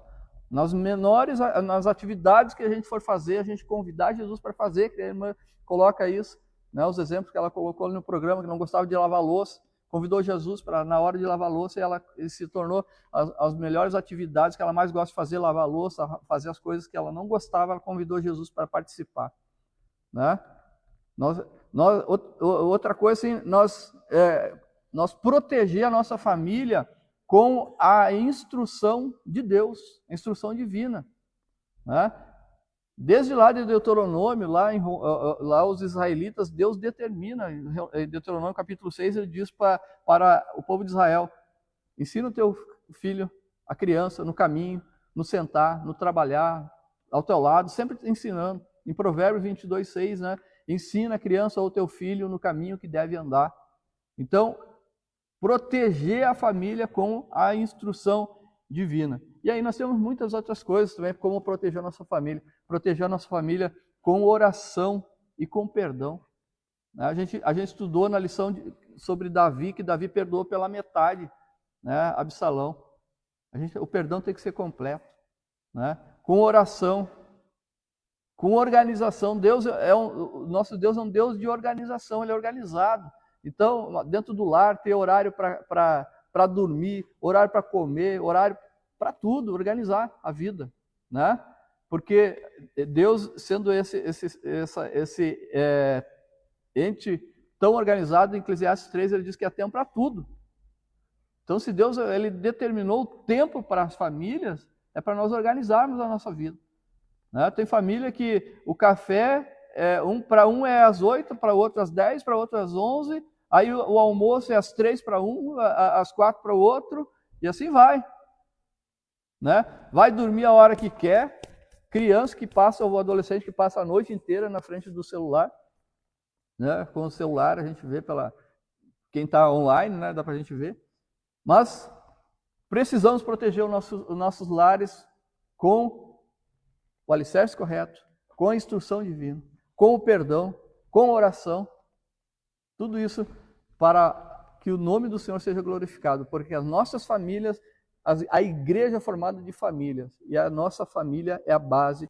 Nas atividades que a gente for fazer, a gente convidar Jesus para fazer, que a irmã coloca isso, né, os exemplos que ela colocou no programa, que não gostava de lavar louça, convidou Jesus para, na hora de lavar louça, e se tornou as melhores atividades que ela mais gosta de fazer, lavar louça, fazer as coisas que ela não gostava, ela convidou Jesus para participar. Né? Outra coisa, assim, nós proteger a nossa família com a instrução de Deus, a instrução divina. Né? Desde lá de Deuteronômio, lá os israelitas, Deus determina, em Deuteronômio capítulo 6, ele diz para o povo de Israel: ensina o teu filho, a criança, no caminho, no sentar, no trabalhar, ao teu lado, sempre ensinando. Em Provérbios 22:6, né? Ensina a criança ou o teu filho no caminho que deve andar. Então, proteger a família com a instrução divina. E aí nós temos muitas outras coisas também, como proteger a nossa família. Proteger a nossa família com oração e com perdão. A gente estudou na lição sobre Davi, que Davi perdoou pela metade, né, Absalão. O perdão tem que ser completo. Né? Com oração, com organização. Nosso Deus é um Deus de organização, Ele é organizado. Então, dentro do lar, ter horário para dormir, horário para comer, horário para tudo, organizar a vida, né? Porque Deus, sendo esse ente tão organizado, em Eclesiastes 3, ele diz que é tempo para tudo. Então, se Deus ele determinou o tempo para as famílias, é para nós organizarmos a nossa vida. Né? Tem família que o café, para um é às 8, para outro às 10, para outro às 11, aí o almoço é às 3 para um, às 4 para o outro, e assim vai. Né? Vai dormir a hora que quer, criança que passa, ou adolescente que passa a noite inteira na frente do celular. Né? Com o celular a gente vê quem está online, né? Dá para a gente ver. Mas precisamos proteger os nossos lares com o alicerce correto, com a instrução divina, com o perdão, com a oração. Tudo isso para que o nome do Senhor seja glorificado, porque as nossas famílias, a igreja é formada de famílias, e a nossa família é a base